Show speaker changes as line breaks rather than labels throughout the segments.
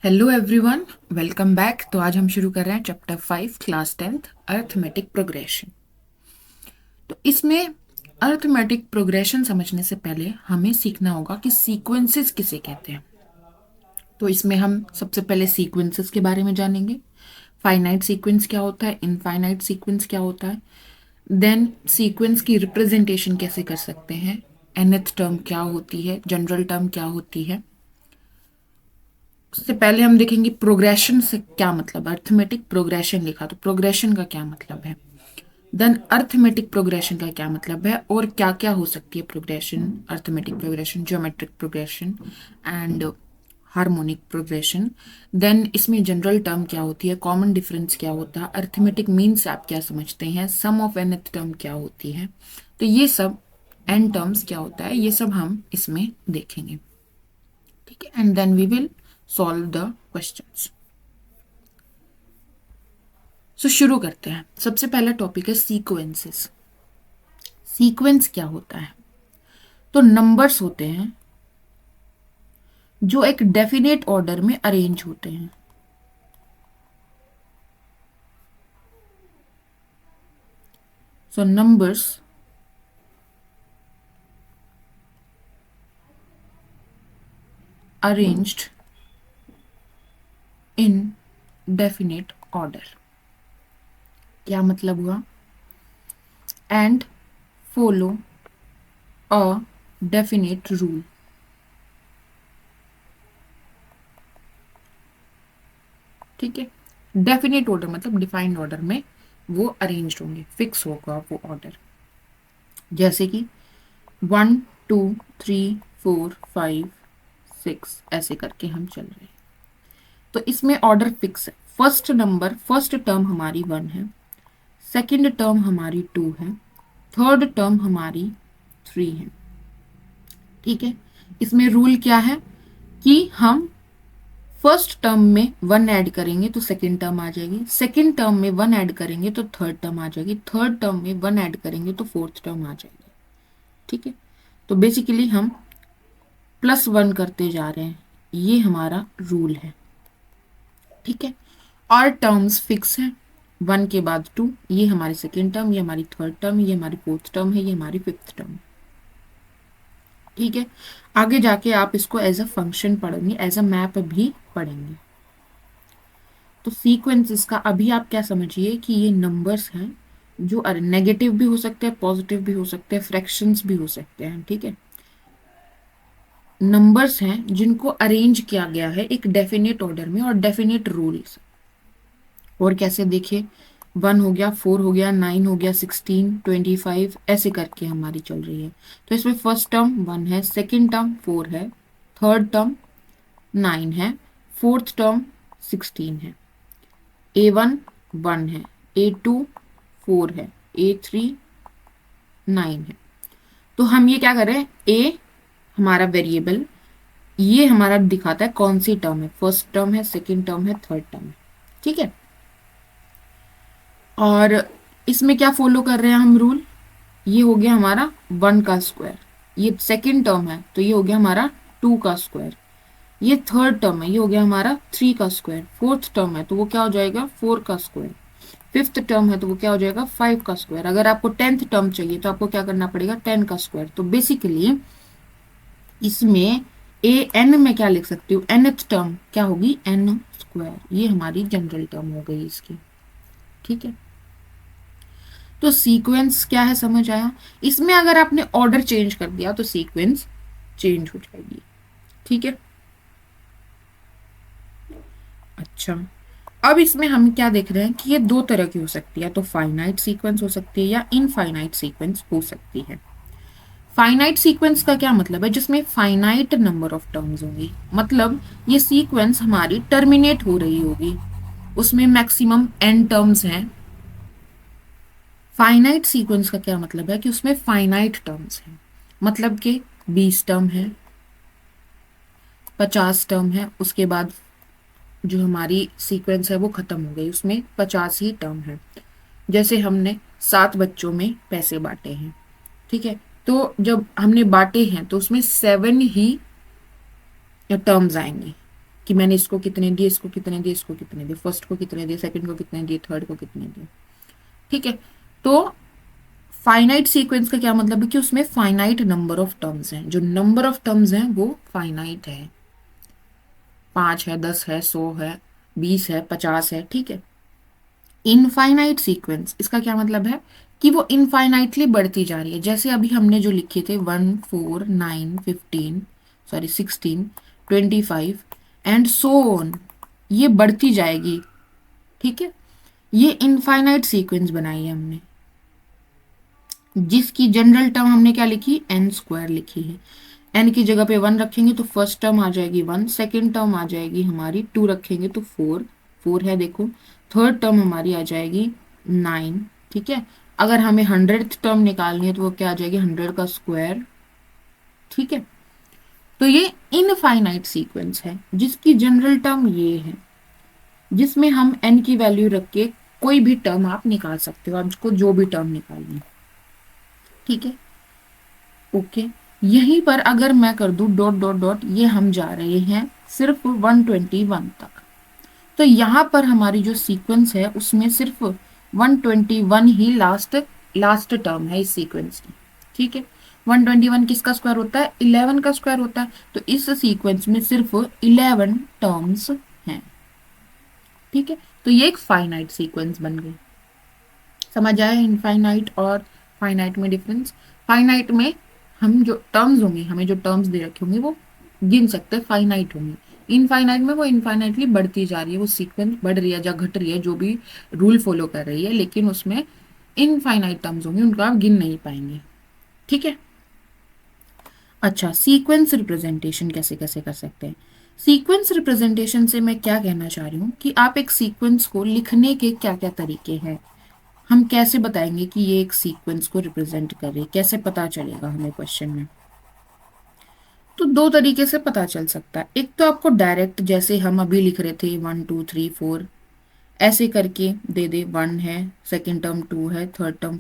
Hello everyone, welcome back. तो आज हम शुरू कर रहे हैं chapter 5 class 10th arithmetic progression. तो इसमें अर्थमेटिक प्रोग्रेशन समझने से पहले हमें सीखना होगा कि सीक्वेंसेस किसे कहते हैं। तो इसमें हम सबसे पहले सीक्वेंसेस के बारे में जानेंगे। फाइनाइट सीक्वेंस क्या होता है, इनफाइनाइट सीक्वेंस क्या होता है, देन सीक्वेंस की रिप्रेजेंटेशन कैसे कर सकते हैं, nth टर्म क्या होती है, जनरल टर्म क्या होती है। उससे पहले हम देखेंगे प्रोग्रेशन से क्या मतलब। अर्थमेटिक प्रोग्रेशन लिखा तो प्रोग्रेशन का क्या मतलब है, देन अर्थमेटिक प्रोग्रेशन का क्या मतलब है और क्या क्या हो सकती है progression, arithmetic progression, geometric progression and harmonic progression. Then इसमें जनरल टर्म क्या होती है, कॉमन डिफरेंस क्या होता है, अर्थमेटिक मीन्स आप क्या समझते हैं, सम ऑफ nth टर्म क्या होती है। तो ये सब एन टर्म्स क्या होता है, ये सब हम इसमें देखेंगे। ठीक है, and then we will solve the questions. So शुरू करते हैं। सबसे पहला टॉपिक है सीक्वेंसेस। सीक्वेंस क्या होता है? तो नंबर्स होते हैं जो एक डेफिनेट ऑर्डर में अरेंज होते हैं। So numbers arranged in definite order. क्या मतलब हुआ? And follow a definite rule. ठीक है, डेफिनेट ऑर्डर मतलब डिफाइंड ऑर्डर में वो अरेंज होंगे, फिक्स होगा वो ऑर्डर। जैसे कि 1 2 3 4 5 6 ऐसे करके हम चल रहे हैं। तो इसमें ऑर्डर फिक्स है। फर्स्ट टर्म हमारी 1 है, सेकंड टर्म हमारी 2 है, थर्ड टर्म हमारी 3 है। ठीक है, इसमें रूल क्या है कि हम फर्स्ट टर्म में 1 ऐड करेंगे तो सेकंड टर्म आ जाएगी, सेकंड टर्म में 1 ऐड करेंगे तो थर्ड टर्म आ जाएगी, थर्ड टर्म में 1 ऐड करेंगे तो फोर्थ टर्म आ जाएगी। ठीक है, तो बेसिकली हम +1 करते जा रहे हैं, ये हमारा रूल है। ठीक है, और टर्म्स फिक्स है, 1 के बाद 2, ये हमारी सेकेंड टर्म, ये हमारी थर्ड टर्म, ये हमारी फोर्थ टर्म है, ये हमारी फिफ्थ टर्म। ठीक है, आगे जाके आप इसको एज अ फंक्शन पढ़ेंगे, एज अ मैप भी पढ़ेंगे। तो सीक्वेंस इसका अभी आप क्या समझिए कि ये नंबर्स हैं जो नेगेटिव भी हो सकते हैं, पॉजिटिव भी हो सकते हैं, फ्रैक्शंस भी हो सकते हैं। ठीक है, नंबर्स हैं जिनको अरेंज किया गया है एक डेफिनेट ऑर्डर में और डेफिनेट रूल्स। और कैसे देखिए, 1 हो गया, 4 हो गया, 9 हो गया, 16, 25 ऐसे करके हमारी चल रही है। तो इसमें फर्स्ट टर्म 1 है, सेकेंड टर्म 4 है, थर्ड टर्म 9 है, फोर्थ टर्म 16 है। A1 1 है, A2 4 है, A3 9 है। तो हम ये क्या कर रहे हैं, A हमारा वेरिएबल, ये हमारा दिखाता है कौन सी टर्म है, फर्स्ट टर्म है, सेकेंड टर्म है, थर्ड टर्म है। ठीक है, और इसमें क्या फॉलो कर रहे हैं हम रूल, ये हो गया हमारा 1 का स्क्वायर, ये सेकेंड टर्म है तो ये हो गया हमारा 2 का स्क्वायर, ये थर्ड टर्म है, ये हो गया हमारा 3 का स्क्वायर, फोर्थ टर्म है तो वो क्या हो जाएगा 4 का स्क्वायर, फिफ्थ टर्म है तो वो क्या हो जाएगा 5 का स्क्वायर। अगर आपको 10th टर्म चाहिए तो आपको क्या करना पड़ेगा 10 का स्क्वायर। तो बेसिकली इसमें an में क्या लिख सकती हूँ, nth टर्म क्या होगी n स्क्वायर, ये हमारी जनरल टर्म हो गई इसकी। ठीक है, तो सीक्वेंस क्या है समझ आया। इसमें अगर आपने ऑर्डर चेंज कर दिया तो सीक्वेंस चेंज हो जाएगी। ठीक है, अच्छा, अब इसमें हम क्या देख रहे हैं कि ये दो तरह की हो सकती है, तो फाइनाइट सीक्वेंस हो सकती है या इनफाइनाइट सीक्वेंस हो सकती है। फाइनाइट सीक्वेंस का क्या मतलब है, जिसमें फाइनाइट नंबर ऑफ टर्म्स होंगी, मतलब ये सीक्वेंस हमारी टर्मिनेट हो रही होगी, उसमें मैक्सिमम n टर्म्स हैं। फाइनाइट सीक्वेंस का क्या मतलब है कि उसमें फाइनाइट टर्म्स हैं, मतलब कि 20 टर्म है, 50 टर्म है, उसके बाद जो हमारी सीक्वेंस है वो खत्म हो गई, उसमें 50 ही टर्म है। जैसे हमने 7 बच्चों में पैसे बांटे हैं। ठीक है, तो जब हमने बांटे हैं तो उसमें 7 ही टर्म्स आएंगे। कि मैंने इसको कितने दिए, इसको कितने दिए, इसको कितने दिए, फर्स्ट को कितने दिए, सेकंड को कितने दिए, थर्ड को कितने दिए। ठीक है, तो फाइनाइट सीक्वेंस का क्या मतलब है कि उसमें फाइनाइट नंबर ऑफ टर्म्स हैं, जो नंबर ऑफ टर्म्स हैं वो फाइनाइट है, 5 है, 10 है, 100 है, 20 है, 50 है। ठीक है, इनफाइनाइट सीक्वेंस इसका क्या मतलब है कि वो इनफाइनाइटली बढ़ती जा रही है, जैसे अभी हमने जो लिखे थे 1 4 9 15 सॉरी 16 25 एंड सो ऑन, ये बढ़ती जाएगी। ठीक है, ये इनफाइनाइट सीक्वेंस बनाई है हमने, जिसकी जनरल टर्म हमने क्या लिखी, एन स्क्वायर लिखी है। एन की जगह पे 1 रखेंगे तो फर्स्ट टर्म आ जाएगी 1, सेकेंड टर्म आ जाएगी हमारी 2 रखेंगे तो 4, 4 है देखो, थर्ड टर्म हमारी आ जाएगी 9। ठीक है, अगर हमें 100th टर्म निकालनी है तो वो क्या आ जाएगी, 100 का स्क्वायर। ठीक है, तो ये इनफाइनाइट सीक्वेंस है जिसकी जनरल टर्म ये है, जिसमें हम एन की वैल्यू रख के कोई भी टर्म आप निकाल सकते हो, आपको जो भी टर्म निकालनी है। ठीक है, ओके, यहीं पर अगर मैं कर दूं डॉट डॉट डॉट, ये हम जा रहे हैं सिर्फ 121 तक, तो यहाँ पर हमारी जो सीक्वेंस है उसमें सिर्फ 121 ही लास्ट टर्म है इस सीक्वेंस की। ठीक है, 121 किसका स्क्वायर होता है, 11 का स्क्वायर होता है, तो इस सीक्वेंस में सिर्फ 11 टर्म्स हैं। ठीक है, तो ये एक फाइनाइट सीक्वेंस बन गई। समझ आया इनफाइनाइट और फाइनाइट में डिफरेंस। फाइनाइट में हम जो टर्म्स होंगे, हमें जो टर्म्स दे रखे होंगे वो गिन सकते हैं, फाइनाइट होंगे। इनफाइनाइट में वो इनफाइनाइटली बढ़ती जा रही है, वो सीक्वेंस बढ़ रही है या घट रही है, जो भी रूल फॉलो कर रही है, लेकिन उसमें इनफाइनाइट टर्म्स होंगे, उनको आप गिन नहीं पाएंगे। ठीक है, अच्छा, सीक्वेंस रिप्रेजेंटेशन कैसे कैसे कर सकते हैं। सीक्वेंस रिप्रेजेंटेशन से मैं क्या कहना चाह रही हूँ कि आप एक सीक्वेंस को लिखने के क्या क्या तरीके हैं, हम कैसे बताएंगे कि ये एक सीक्वेंस को रिप्रेजेंट कर रही है, कैसे पता चलेगा हमें क्वेश्चन में। तो दो तरीके से पता चल सकता है, एक तो आपको डायरेक्ट जैसे हम अभी लिख रहे थे 1 2 3 4 ऐसे करके दे दे, 1 है, सेकेंड टर्म 2 है, थर्ड टर्म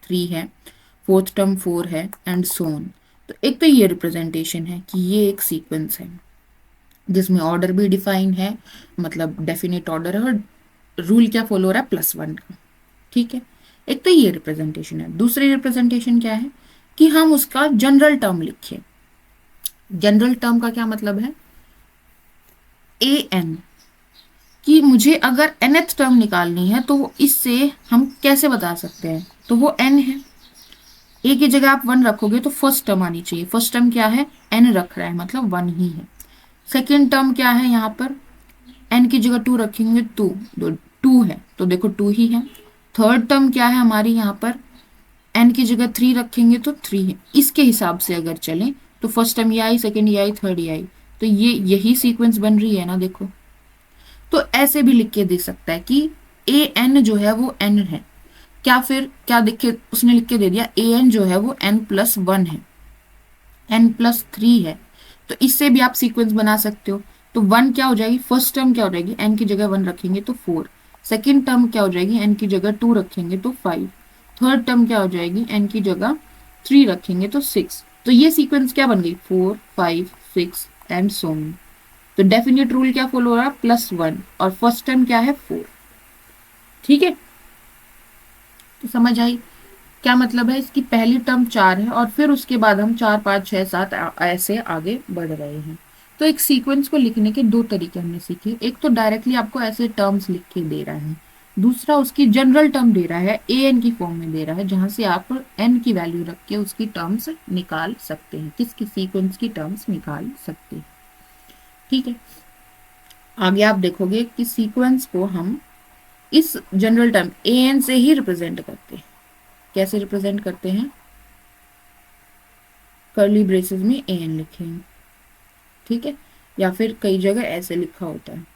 3 है, फोर्थ टर्म 4 है एंड सो ऑन। तो एक तो ये रिप्रेजेंटेशन है कि ये एक सीक्वेंस है जिसमें ऑर्डर भी डिफाइन है, मतलब डेफिनेट ऑर्डर है, और रूल क्या फॉलो हो रहा है, +1 का। ठीक है, एक तो ये रिप्रेजेंटेशन है। दूसरी रिप्रेजेंटेशन क्या है कि हम उसका जनरल टर्म लिखें। जनरल टर्म का क्या मतलब है, ए एन, कि मुझे अगर nth टर्म निकालनी है तो इससे हम कैसे बता सकते हैं, तो वो n है। ए की जगह आप 1 रखोगे तो फर्स्ट टर्म आनी चाहिए, फर्स्ट टर्म क्या है, n रख रहा है मतलब 1 ही है। सेकेंड टर्म क्या है, यहाँ पर n की जगह 2 रखेंगे तो 2 है, तो देखो 2 ही है। थर्ड टर्म क्या है हमारी, यहाँ पर n की जगह 3 रखेंगे तो 3 है। इसके हिसाब से अगर चलें तो फर्स्ट टर्म ये आई, सेकेंड ये आई, थर्ड ये आई, तो ये यही सीक्वेंस बन रही है ना, देखो। तो ऐसे भी लिख के दे सकता है कि ए एन जो है वो n है, क्या फिर क्या देखे उसने लिख के दे दिया, ए एन जो है वो n+1 है, n+3 है, तो इससे भी आप सीक्वेंस बना सकते हो। तो 1 क्या हो जाएगी, फर्स्ट टर्म क्या हो जाएगी, n की जगह 1 रखेंगे तो 4, सेकेंड टर्म क्या हो जाएगी, n की जगह 2 रखेंगे तो 5, थर्ड टर्म क्या हो जाएगी, n की जगह 3 रखेंगे तो 6। तो ये सीक्वेंस क्या बन गई, 4 5 6 एंड सो ऑन। तो डेफिनेट रूल क्या फॉलो हो रहा है, +1, और फर्स्ट टर्म क्या है, 4। ठीक है, तो समझ आई क्या मतलब है, इसकी पहली टर्म 4 है और फिर उसके बाद हम 4 5 6 7 ऐसे आगे बढ़ रहे हैं। तो एक सीक्वेंस को लिखने के दो तरीके हमने सीखे, एक तो डायरेक्टली आपको ऐसे टर्म्स लिख के दे रहा है, दूसरा उसकी जनरल टर्म दे रहा है, ए एन की फॉर्म में दे रहा है, जहां से आप एन की वैल्यू रख के उसकी टर्म्स निकाल सकते हैं, किसकी सीक्वेंस की टर्म्स निकाल सकते हैं। ठीक है, आगे आप देखोगे कि सीक्वेंस को हम इस जनरल टर्म ए एन से ही रिप्रेजेंट करते हैं। कैसे रिप्रेजेंट करते हैं, कर्ली ब्रेसेस में ए एन लिखेंगे। ठीक है, या फिर कई जगह ऐसे लिखा होता है,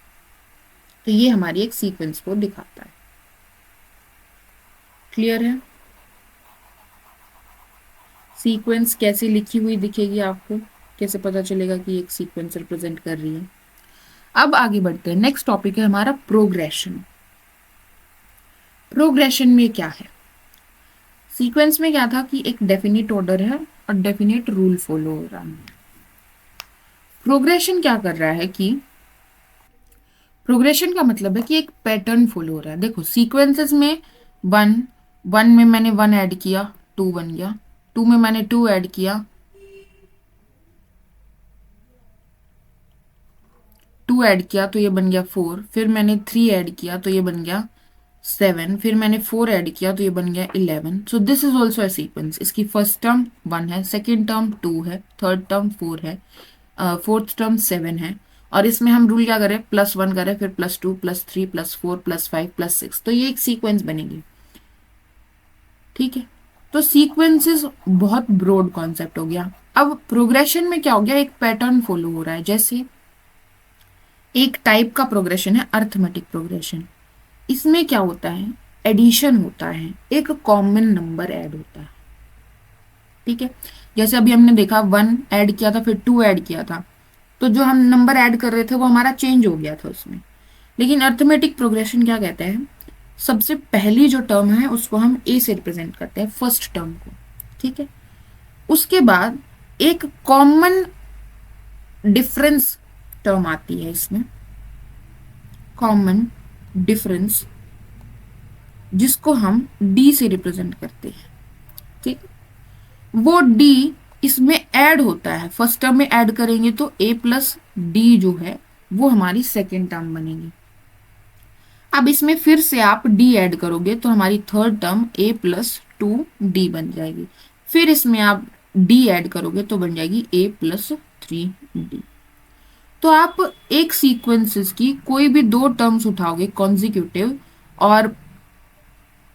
तो ये हमारी एक सीक्वेंस को दिखाता है। क्लियर है, सीक्वेंस कैसे लिखी हुई दिखेगी आपको, कैसे पता चलेगा कि एक सीक्वेंस रिप्रेजेंट कर रही है। अब आगे बढ़ते हैं, नेक्स्ट टॉपिक है हमारा प्रोग्रेशन। प्रोग्रेशन में क्या है, सीक्वेंस में क्या था कि एक डेफिनेट ऑर्डर है और डेफिनेट रूल फॉलो हो रहा है। प्रोग्रेशन क्या कर रहा है कि प्रोग्रेशन का मतलब है कि एक पैटर्न फॉलो हो रहा है। देखो सीक्वेंसेस में वन, वन में मैंने वन ऐड किया, टू बन गया, टू में मैंने टू ऐड किया, टू ऐड किया तो ये बन गया फोर, फिर मैंने थ्री ऐड किया तो ये बन गया सेवन, फिर मैंने फोर ऐड किया तो ये बन गया 11। So this is also a sequence. इसकी फर्स्ट टर्म वन है, सेकेंड टर्म टू है, थर्ड टर्म फोर है, फोर्थ टर्म सेवन है, और इसमें हम रूल क्या करें, प्लस वन करें, फिर plus two, plus three, plus four, plus five, plus six, तो ये एक सीक्वेंस बनेगी। ठीक है, तो सीक्वेंसेस बहुत ब्रॉड कॉन्सेप्ट हो गया। अब प्रोग्रेशन में क्या हो गया, एक पैटर्न फॉलो हो रहा है। जैसे एक टाइप का प्रोग्रेशन है अर्थमेटिक प्रोग्रेशन। इसमें क्या होता है, एडिशन होता है, एक कॉमन नंबर ऐड होता है। ठीक है, जैसे अभी हमने देखा वन ऐड किया था, फिर टू ऐड किया था, तो जो हम नंबर ऐड कर रहे थे वो हमारा चेंज हो गया था उसमें। लेकिन अर्थमेटिक प्रोग्रेशन क्या कहता है, सबसे पहली जो टर्म है उसको हम ए से रिप्रेजेंट करते हैं, फर्स्ट टर्म को। ठीक है, उसके बाद एक कॉमन डिफरेंस टर्म आती है इसमें, कॉमन डिफरेंस, जिसको हम डी से रिप्रेजेंट करते हैं। ठीक, वो डी इसमें ऐड होता है, फर्स्ट टर्म में ऐड करेंगे तो ए प्लस डी जो है वो हमारी सेकेंड टर्म बनेगी। अब इसमें फिर से आप डी ऐड करोगे तो हमारी थर्ड टर्म ए प्लस टू डी बन जाएगी। फिर इसमें आप डी ऐड करोगे तो बन जाएगी ए प्लस थ्री डी। तो आप एक सीक्वेंसेस की कोई भी दो टर्म्स उठाओगे कॉन्जिक्यूटिव, और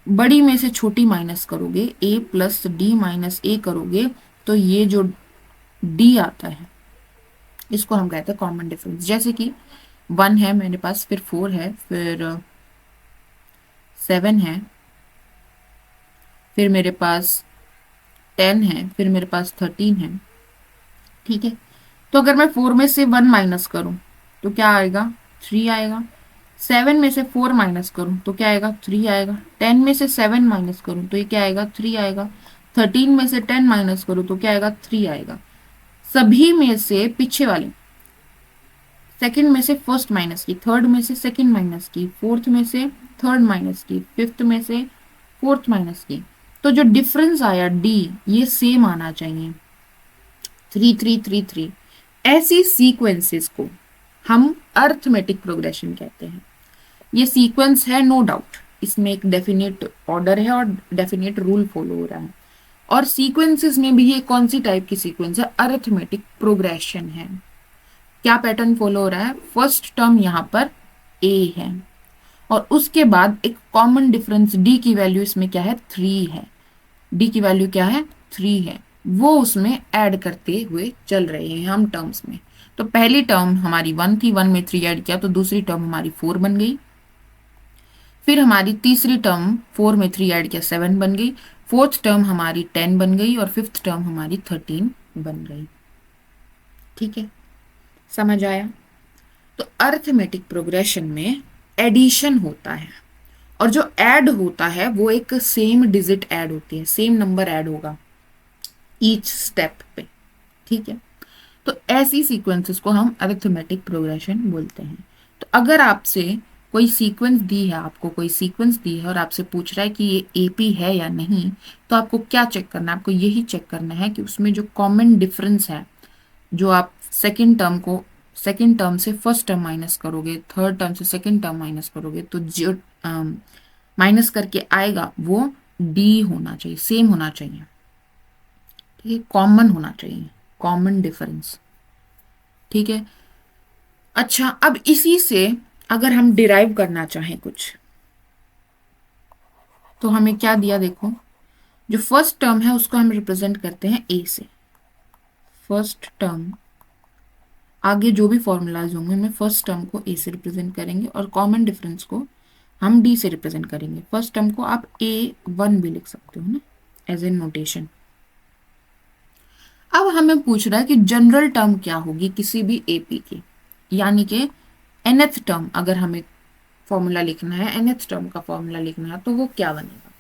बड़ी में से छोटी माइनस करोगे, ए प्लस डी माइनस ए करोगे, तो ये जो डी आता है इसको हम कहते हैं कॉमन डिफरेंस। जैसे कि वन है मेरे पास, फिर फोर है, फिर सेवन है, फिर मेरे पास टेन है, फिर मेरे पास 13 है। ठीक है, तो अगर मैं फोर में से वन माइनस करूं तो क्या आएगा, थ्री आएगा। सेवन में से फोर माइनस करूं तो क्या आएगा, थ्री आएगा। टेन में से सेवन माइनस करूं तो ये क्या आएगा, थ्री आएगा। 13 में से 10 माइनस करूं तो क्या आएगा, थ्री आएगा। सभी में से पीछे वाले, सेकंड में से फर्स्ट माइनस की, थर्ड में से सेकंड माइनस की, फोर्थ में से थर्ड माइनस की, फिफ्थ में से फोर्थ माइनस की, तो जो डिफरेंस आया डी ये सेम आना चाहिए, थ्री थ्री थ्री थ्री। ऐसी सीक्वेंसेस को हम अर्थमेटिक प्रोग्रेशन कहते हैं। ये सीक्वेंस है नो डाउट, इसमें एक डेफिनेट ऑर्डर है और डेफिनेट रूल फॉलो हो रहा है। और सीक्वेंसेस में भी ये कौन सी टाइप की सीक्वेंस है, अर्थमेटिक प्रोग्रेशन है। क्या पैटर्न फॉलो हो रहा है, फर्स्ट टर्म यहाँ पर ए है, और उसके बाद एक कॉमन डिफरेंस डी की वैल्यू इसमें क्या है, थ्री है। डी की वैल्यू क्या है, थ्री है, वो उसमें ऐड करते हुए चल रहे हैं हम टर्म्स में। तो पहली टर्म हमारी वन थी, वन में थ्री ऐड किया तो दूसरी टर्म हमारी फोर बन गई। फिर हमारी तीसरी टर्म फोर में थ्री ऐड किया सेवन बन गई। फोर्थ टर्म हमारी 10 बन गई और फिफ्थ टर्म हमारी 13 बन गई। ठीक है, समझ आया। तो अर्थमेटिक प्रोग्रेशन में एडिशन होता है, और जो ऐड होता है वो एक सेम डिजिट ऐड होती है, सेम नंबर ऐड होगा ईच स्टेप पे। ठीक है, तो ऐसी सीक्वेंसेस को हम अरिथमेटिक प्रोग्रेशन बोलते हैं। तो अगर आपसे कोई सीक्वेंस दी है, आपको कोई सीक्वेंस दी है और आपसे पूछ रहा है कि ये एपी है या नहीं, तो आपको क्या चेक करना है, आपको यही चेक करना है कि उसमें जो कॉमन डिफरेंस है, जो आप सेकेंड टर्म से फर्स्ट टर्म माइनस करोगे, थर्ड टर्म से सेकेंड टर्म माइनस करोगे, तो जो माइनस करके आएगा वो डी होना चाहिए, सेम होना चाहिए। ठीक है, कॉमन होना चाहिए, कॉमन डिफरेंस। ठीक है, अच्छा अब इसी से अगर हम डिराइव करना चाहें कुछ, तो हमें क्या दिया, देखो जो फर्स्ट टर्म है उसको हम रिप्रेजेंट करते हैं ए से। फर्स्ट टर्म, आगे जो भी फॉर्मूलाज होंगे उनमें फर्स्ट टर्म को ए से रिप्रेजेंट करेंगे और कॉमन डिफरेंस को हम डी से रिप्रेजेंट करेंगे। फर्स्ट टर्म को आप A1 भी लिख सकते हो ना, एज ए नोटेशन। अब हमें पूछ रहा है कि जनरल टर्म क्या होगी किसी भी एपी की, यानी कि nth टर्म अगर हमें फॉर्मूला लिखना है, nth टर्म का फॉर्मूला लिखना है, तो वो क्या बनेगा।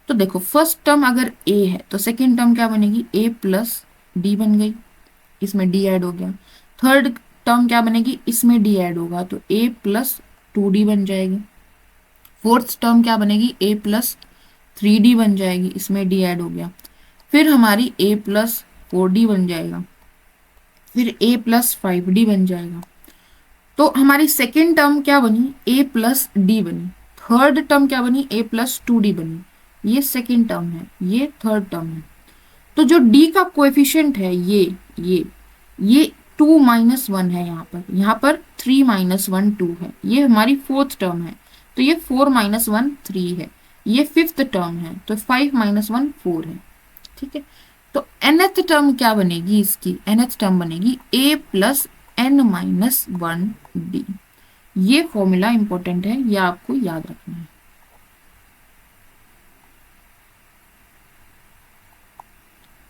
तो देखो फर्स्ट टर्म अगर a है तो सेकेंड टर्म क्या बनेगी, a प्लस डी बन गई, इसमें d ऐड हो गया। थर्ड टर्म क्या बनेगी, इसमें डी ऐड होगा तो a प्लस 2d बन जाएगी। फोर्थ टर्म क्या बनेगी, a प्लस 3d बन जाएगी, इसमें d ऐड हो गया। फिर हमारी a प्लस 4d बन जाएगा, फिर a प्लस 5d बन जाएगा। तो हमारी सेकेंड टर्म क्या बनी, a प्लस डी बनी। थर्ड टर्म क्या बनी, a प्लस 2d बनी। ये सेकेंड टर्म है, ये थर्ड टर्म है। तो जो d का कोएफिशिएंट है ये 2 - 1 है। यहाँ पर 3 - 1 2 है। ये हमारी फोर्थ टर्म है, तो ये 4 - 1 3 है। ये फिफ्थ टर्म है, तो 5 - 1 4 है। ठीक है, तो nth टर्म क्या बनेगी, इसकी nth टर्म बनेगी a प्लस n - 1d। ये फॉर्मूला इंपॉर्टेंट है, ये आपको याद रखना है।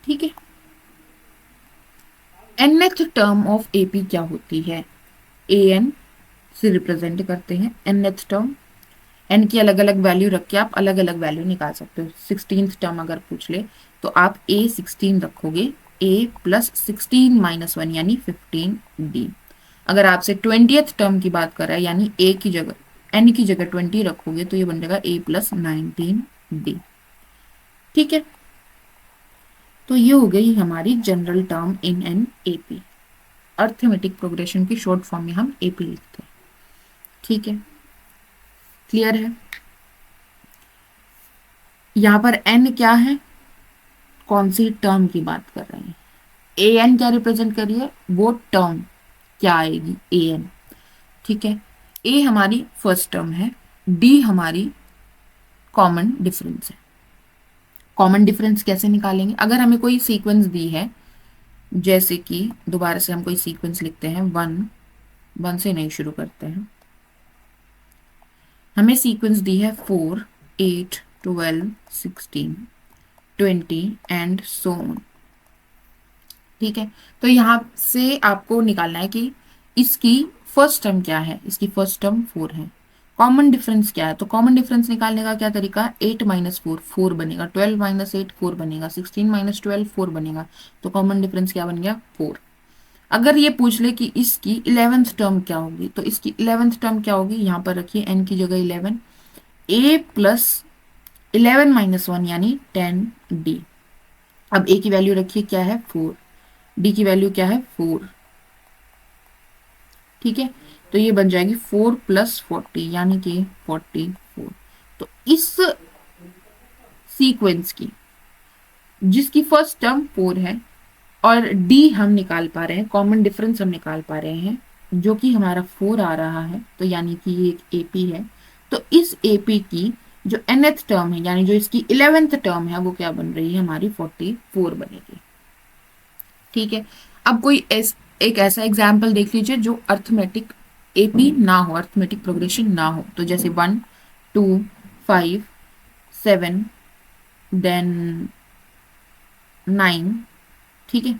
ठीक है, nth टर्म ऑफ AP क्या होती है, an से रिप्रेजेंट करते हैं nth टर्म। n की अलग अलग वैल्यू रख के आप अलग अलग वैल्यू निकाल सकते हो। 16th टर्म अगर पूछ ले तो आप a 16 रखोगे, a प्लस 16 - 1 यानी 15d। अगर आपसे 20th टर्म की बात कर रहा है यानी a की जगह n की जगह 20 रखोगे तो ये बन जाएगा a प्लस 19d। ठीक है, तो ये हो गई हमारी general term in an AP। Arithmetic progression की शॉर्ट फॉर्म में हम AP लिखते हैं। ठीक है, क्लियर है। यहाँ पर n क्या है, कौन सी टर्म की बात कर रहे हैं, an क्या रिप्रेजेंट कर रही है, वो टर्म क्या आएगी an। ठीक है, a हमारी फर्स्ट टर्म है, d हमारी कॉमन डिफरेंस है। कॉमन डिफरेंस कैसे निकालेंगे, अगर हमें कोई सीक्वेंस दी है, जैसे कि दोबारा से हम कोई सीक्वेंस लिखते हैं, 1 से नहीं शुरू करते हैं। हमें सीक्वेंस दी है 4 8 12 16 20 एंड सो ऑन। ठीक है, तो यहां से आपको निकालना है कि इसकी फर्स्ट टर्म क्या है, इसकी फर्स्ट टर्म 4 है। कॉमन डिफरेंस क्या है, तो कॉमन डिफरेंस निकालने का क्या तरीका, 8 - 4 4 बनेगा, 12 - 8 4 बनेगा, 16 - 12 4 बनेगा। तो कॉमन डिफरेंस क्या बन गया, 4। अगर ये पूछ ले कि इसकी 11th टर्म क्या होगी, तो इसकी 11th टर्म क्या होगी, यहाँ पर रखिए n की जगह 11, a प्लस 11 - 1 यानी 10d। अब a की वैल्यू रखिए क्या है 4, d की वैल्यू क्या है 4। ठीक है, तो ये बन जाएगी 4 + 40 यानी कि 44। तो इस सीक्वेंस की जिसकी फर्स्ट टर्म 4 है और d हम निकाल पा रहे हैं, कॉमन डिफरेंस हम निकाल पा रहे हैं जो कि हमारा 4 आ रहा है, तो यानी कि ये एक AP है। तो इस AP की जो nth टर्म है यानी जो इसकी 11th टर्म है वो क्या बन रही है, हमारी 44 बनेगी। ठीक है, अब कोई एक ऐसा एग्जाम्पल देख लीजिए जो अर्थमेटिक AP ना हो, अर्थमेटिक प्रोग्रेशन ना हो। तो जैसे 1 2 5 7 देन 9। ठीक है,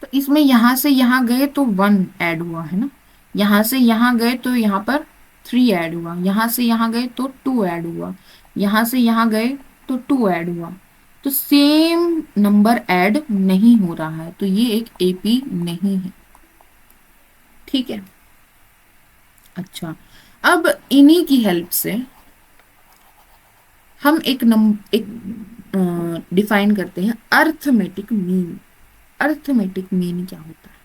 तो इसमें यहां से यहां गए तो 1 ऐड हुआ है ना, यहां से यहां गए तो यहाँ पर 3 ऐड हुआ, यहां से यहां गए तो 2 ऐड हुआ, यहां से यहां गए तो 2 ऐड हुआ। तो सेम नंबर ऐड नहीं हो रहा है, तो ये एक AP नहीं है। ठीक है, अच्छा, अब इन्हीं की हेल्प से हम एक डिफाइन करते हैं अर्थमेटिक मीन। अर्थमेटिक मीन क्या होता है,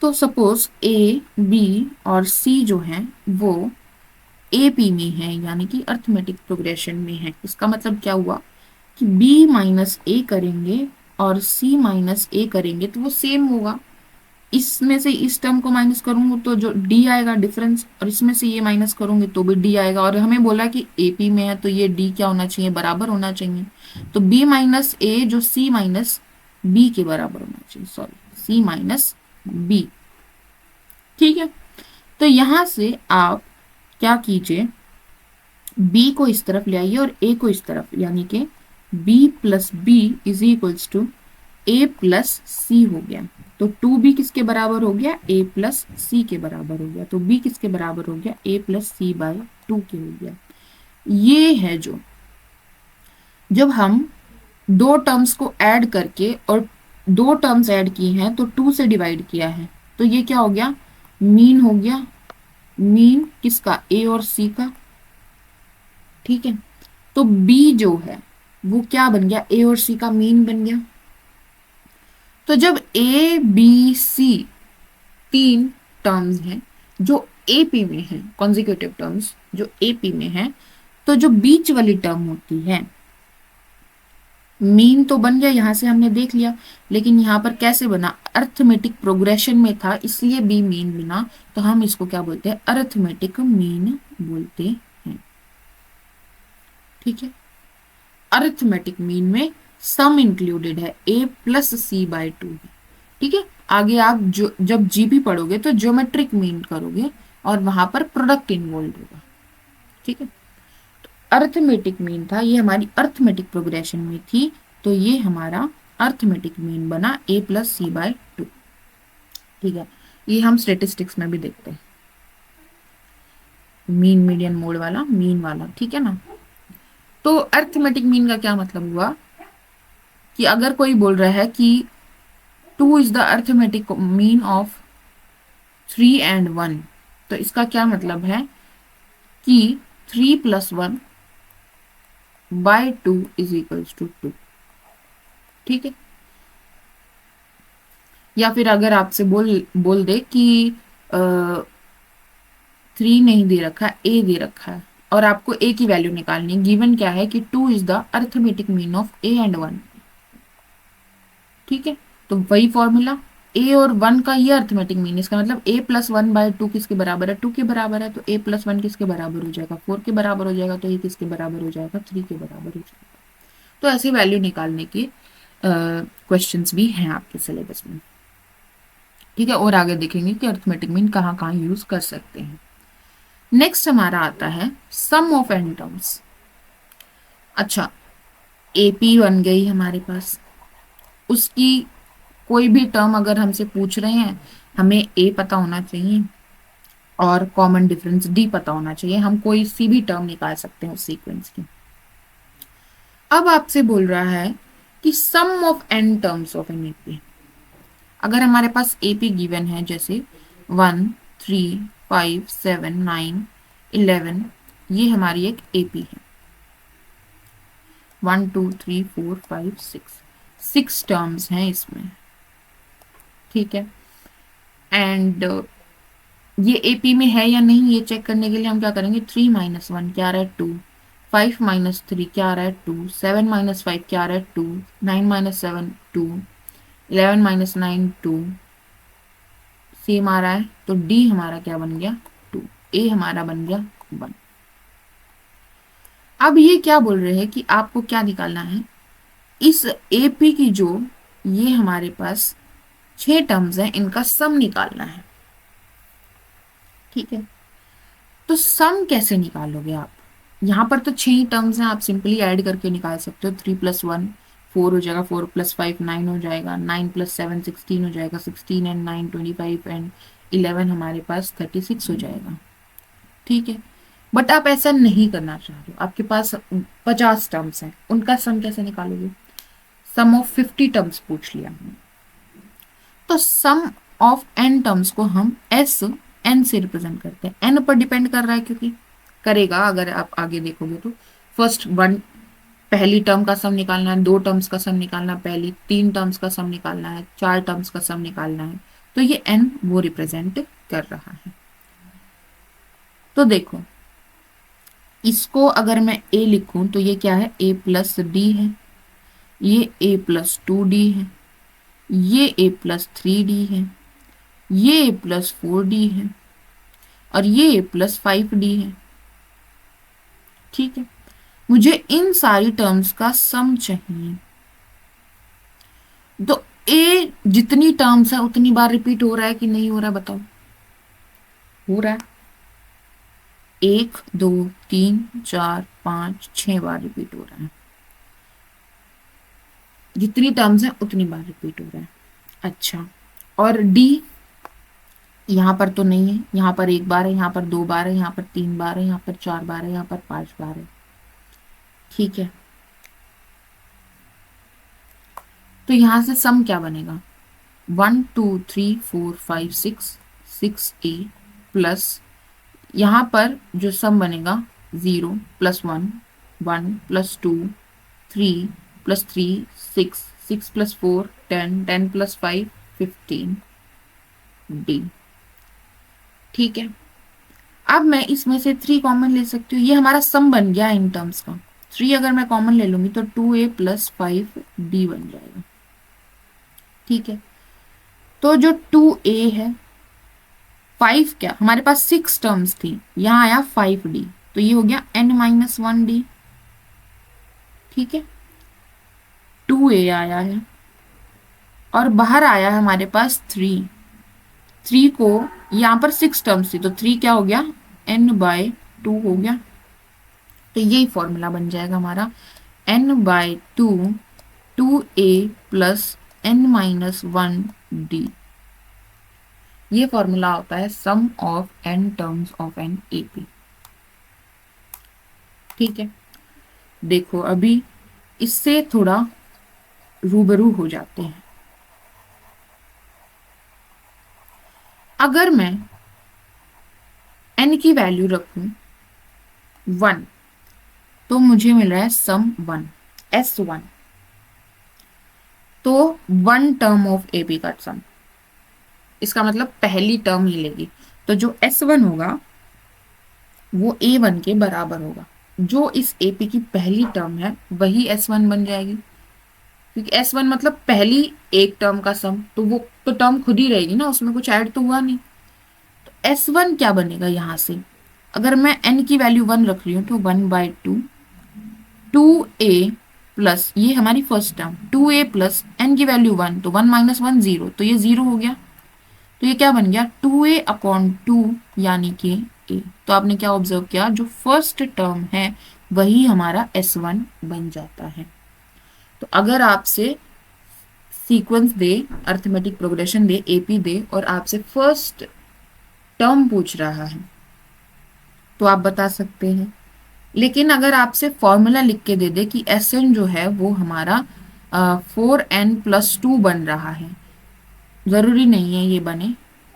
तो सपोज A B और C जो है वो AP में है यानी कि अर्थमेटिक प्रोग्रेशन में है। इसका मतलब क्या हुआ कि B - A करेंगे और C - A करेंगे तो वो सेम होगा। इसमें से इस टर्म को माइनस करूंगा तो जो D आएगा डिफरेंस, और इसमें से ये माइनस करूंगे तो भी D आएगा। और हमें बोला कि AP में है तो ये D क्या होना चाहिए, बराबर होना चाहिए। तो B - A जो C - B के बराबर होना चाहिए, सॉरी C - B। ठीक है, तो यहां से आप क्या कीजिए, B को इस तरफ ले आइए और A को इस तरफ, यानी कि B + B = A + C हो गया। तो 2B किसके बराबर हो गया, A + C के बराबर हो गया। तो B किसके बराबर हो गया, A + C/2 के हो गया। ये है जो जब हम दो टर्म्स को ऐड करके और दो टर्म्स ऐड की हैं तो 2 से डिवाइड किया है, तो ये क्या हो गया, मीन हो गया। मीन किसका, ए और सी का। ठीक है, तो बी जो है वो क्या बन गया, ए और सी का मीन बन गया। तो जब ए बी सी तीन टर्म्स हैं जो एपी में हैं, कॉन्जिक्यूटिव टर्म्स जो एपी में हैं, तो जो बीच वाली टर्म होती है, मीन तो बन गया, यहां से हमने देख लिया, लेकिन यहां पर कैसे बना, अर्थमेटिक प्रोग्रेशन में था इसलिए बी मीन बना, तो हम इसको क्या बोलते हैं, अर्थमेटिक मीन बोलते हैं। ठीक है, अर्थमेटिक मीन में सम इंक्लूडेड है, ए प्लस सी बाय 2 है। ठीक है, आगे आप जो जब जीपी पढ़ोगे तो ज्योमेट्रिक मीन करोगे और वहां पर प्रोडक्ट इन्वॉल्व होगा। ठीक है, अर्थमेटिक मीन था, ये हमारी अर्थमेटिक प्रोग्रेशन में थी, तो ये हमारा अर्थमेटिक मीन बना ए प्लस सी बाय 2। ठीक है, ये हम स्टेटिस्टिक्स में भी देखते हैं, मीन मीडियन मोड वाला, मीन वाला। ठीक है ना, तो अर्थमेटिक मीन का क्या मतलब हुआ कि अगर कोई बोल रहा है कि 2 is the arithmetic mean of 3 and 1, तो इसका क्या मतलब है कि 3 plus 1 by 2 is equals to 2। ठीक है, या फिर अगर आपसे बोल दे कि 3 नहीं दे रखा, ए दे रखा है और आपको ए की वैल्यू निकालनी है, गिवन क्या है कि 2 is the arithmetic mean of A and 1। ठीक है, तो वही फॉर्मूला, ए और 1 का ये अर्थमेटिक मीन, इसका मतलब ए प्लस 1 बाय 2 किसके बराबर है, 2 के बराबर है, तो ए प्लस 1 किसके बराबर हो जाएगा, 4 के बराबर हो जाएगा, तो ये किसके बराबर हो जाएगा, 3 के बराबर हो जाएगा। तो ऐसी वैल्यू निकालने के क्वेश्चंस भी हैं आपके सिलेबस में। ठीक है, और आगे देखेंगे कि अर्थमेटिक मीन कहाँ कहाँ यूज कर सकते हैं। नेक्स्ट हमारा आता है सम ऑफ एन टर्म्स। अच्छा, एपी बन गई हमारे पास, उसकी कोई भी टर्म अगर हमसे पूछ रहे हैं, हमें ए पता होना चाहिए और कॉमन डिफरेंस डी पता होना चाहिए, हम कोई सी भी टर्म निकाल सकते हैं उस सीक्वेंस की। अब आपसे बोल रहा है कि sum of N terms of an AP, अगर हमारे पास एपी गिवन है जैसे 1 3 5 7 9 11, ये हमारी एक एपी है, 1 2 3 4 5 6 टर्म्स हैं इसमें। ठीक है, एंड ये एपी में है या नहीं ये चेक करने के लिए हम क्या करेंगे, 3 माइनस 1 क्या आ रहा है 2, 5 माइनस 3 क्या आ रहा है 2, 7 माइनस 5 क्या आ रहा है 2, 9 माइनस 7 2, 11 माइनस 9 2, सेम आ रहा है, तो डी हमारा क्या बन गया 2, ए हमारा बन गया 1। अब ये क्या बोल रहे हैं कि आपको क्या निकालना है, इस एपी की जो ये हमारे पास 6 टर्म्स हैं इनका सम निकालना है। ठीक है, तो सम कैसे निकालोगे आप, यहाँ पर तो 6 ही टर्म्स हैं, आप सिंपली ऐड करके निकाल सकते हो, 3 प्लस 1 4 हो जाएगा, 4 प्लस 5 9 हो जाएगा, 9 प्लस 7 16 हो जाएगा, 16 एंड 9 25 एंड 11 हमारे पास 36 हो जाएगा। ठीक है, बट आप ऐसा नहीं करना चाह रहे हो, आपके पास 50 टर्म्स हैं, उनका सम कैसे निकालोगे, सम ऑफ 50 टर्म्स पूछ लिया हमने, तो सम ऑफ एन टर्म्स को हम एस एन से रिप्रेजेंट करते हैं, एन पर डिपेंड कर रहा है क्योंकि करेगा, अगर आप आगे देखोगे तो फर्स्ट 1 पहली टर्म का सम निकालना है, 2 टर्म्स का सम निकालना है, पहली 3 टर्म्स का सम निकालना है, 4 टर्म्स का सम निकालना है, तो ये एन वो रिप्रेजेंट कर रहा है। तो देखो, इसको अगर मैं ए लिखूं तो ये क्या है, ए प्लस डी है, ये ए प्लस 2 डी है, ये ए प्लस 3 डी है, ये ए प्लस 4 डी है और ये ए प्लस 5 डी है। ठीक है, मुझे इन सारी टर्म्स का सम चाहिए, तो ए जितनी टर्म्स है उतनी बार रिपीट हो रहा है कि नहीं हो रहा है, बताओ, हो रहा है, 1 2 3 4 5 6 बार रिपीट हो रहा है, जितनी टर्म्स है उतनी बार रिपीट हो रहा है। अच्छा, और डी यहाँ पर तो नहीं है, यहाँ पर 1 बार है, यहाँ पर 2 बार है, यहाँ पर 3 बार है, यहाँ पर 4 बार है, यहाँ पर 5 बार है। ठीक है, तो यहां से सम क्या बनेगा, 1 2 3 4 5 6, 6a प्लस यहाँ पर जो सम बनेगा 0 +1 1 +2 3 6 6 + 4 10 10 + 5 15 डी। ठीक है, अब मैं इसमें से 3 कॉमन ले सकती हूँ, ये हमारा सम बन गया इन टर्म्स का। 3 अगर मैं कॉमन ले लूंगी तो 2a + 5b बन जाएगा। ठीक है, तो जो 2a है, 5 क्या, हमारे पास 6 टर्म्स थी, यहाँ आया 5d, तो ये हो गया n-1d। ठीक है, 2a आया है और बाहर आया है हमारे पास 3। 3 को, यहाँ पर 6 टर्म्स थी तो 3 क्या हो गया, n/2 हो गया। तो यही फॉर्मूला बन जाएगा हमारा, n/2 2a + n-1d। ये फॉर्मूला होता है sum of n terms of an AP. ठीक है, देखो अभी इससे थोड़ा रूबरू हो जाते हैं। अगर मैं n की वैल्यू रखूं 1 तो मुझे मिल रहा है सम 1 S1, तो 1 टर्म ऑफ एपी का सम, इसका मतलब पहली टर्म ही लेगी, तो जो S1 होगा वो A1 के बराबर होगा। जो इस एपी की पहली टर्म है वही S1 बन जाएगी, क्योंकि S1 मतलब पहली एक टर्म का सम, तो वो तो टर्म खुद ही रहेगी ना, उसमें कुछ ऐड तो हुआ नहीं। तो S1 क्या बनेगा यहाँ से, अगर मैं n की वैल्यू 1 रख रही हूँ तो 1/2 2a प्लस, ये हमारी first term, 2a plus n की वैल्यू 1, तो 1 - 1 0, तो ये 0 हो गया। तो ये क्या बन गया, 2a/2 यानी कि a। तो आपने क्या ऑब्जर्व किया, जो फर्स्ट टर्म है वही हमारा S1 बन जाता है। तो अगर आपसे सीक्वेंस दे, अर्थमेटिक प्रोग्रेशन दे, एपी दे और आपसे फर्स्ट टर्म पूछ रहा है तो आप बता सकते हैं। लेकिन अगर आपसे फॉर्मूला लिख के दे दे कि Sn जो है वो हमारा 4n+2 बन रहा है, जरूरी नहीं है ये बने,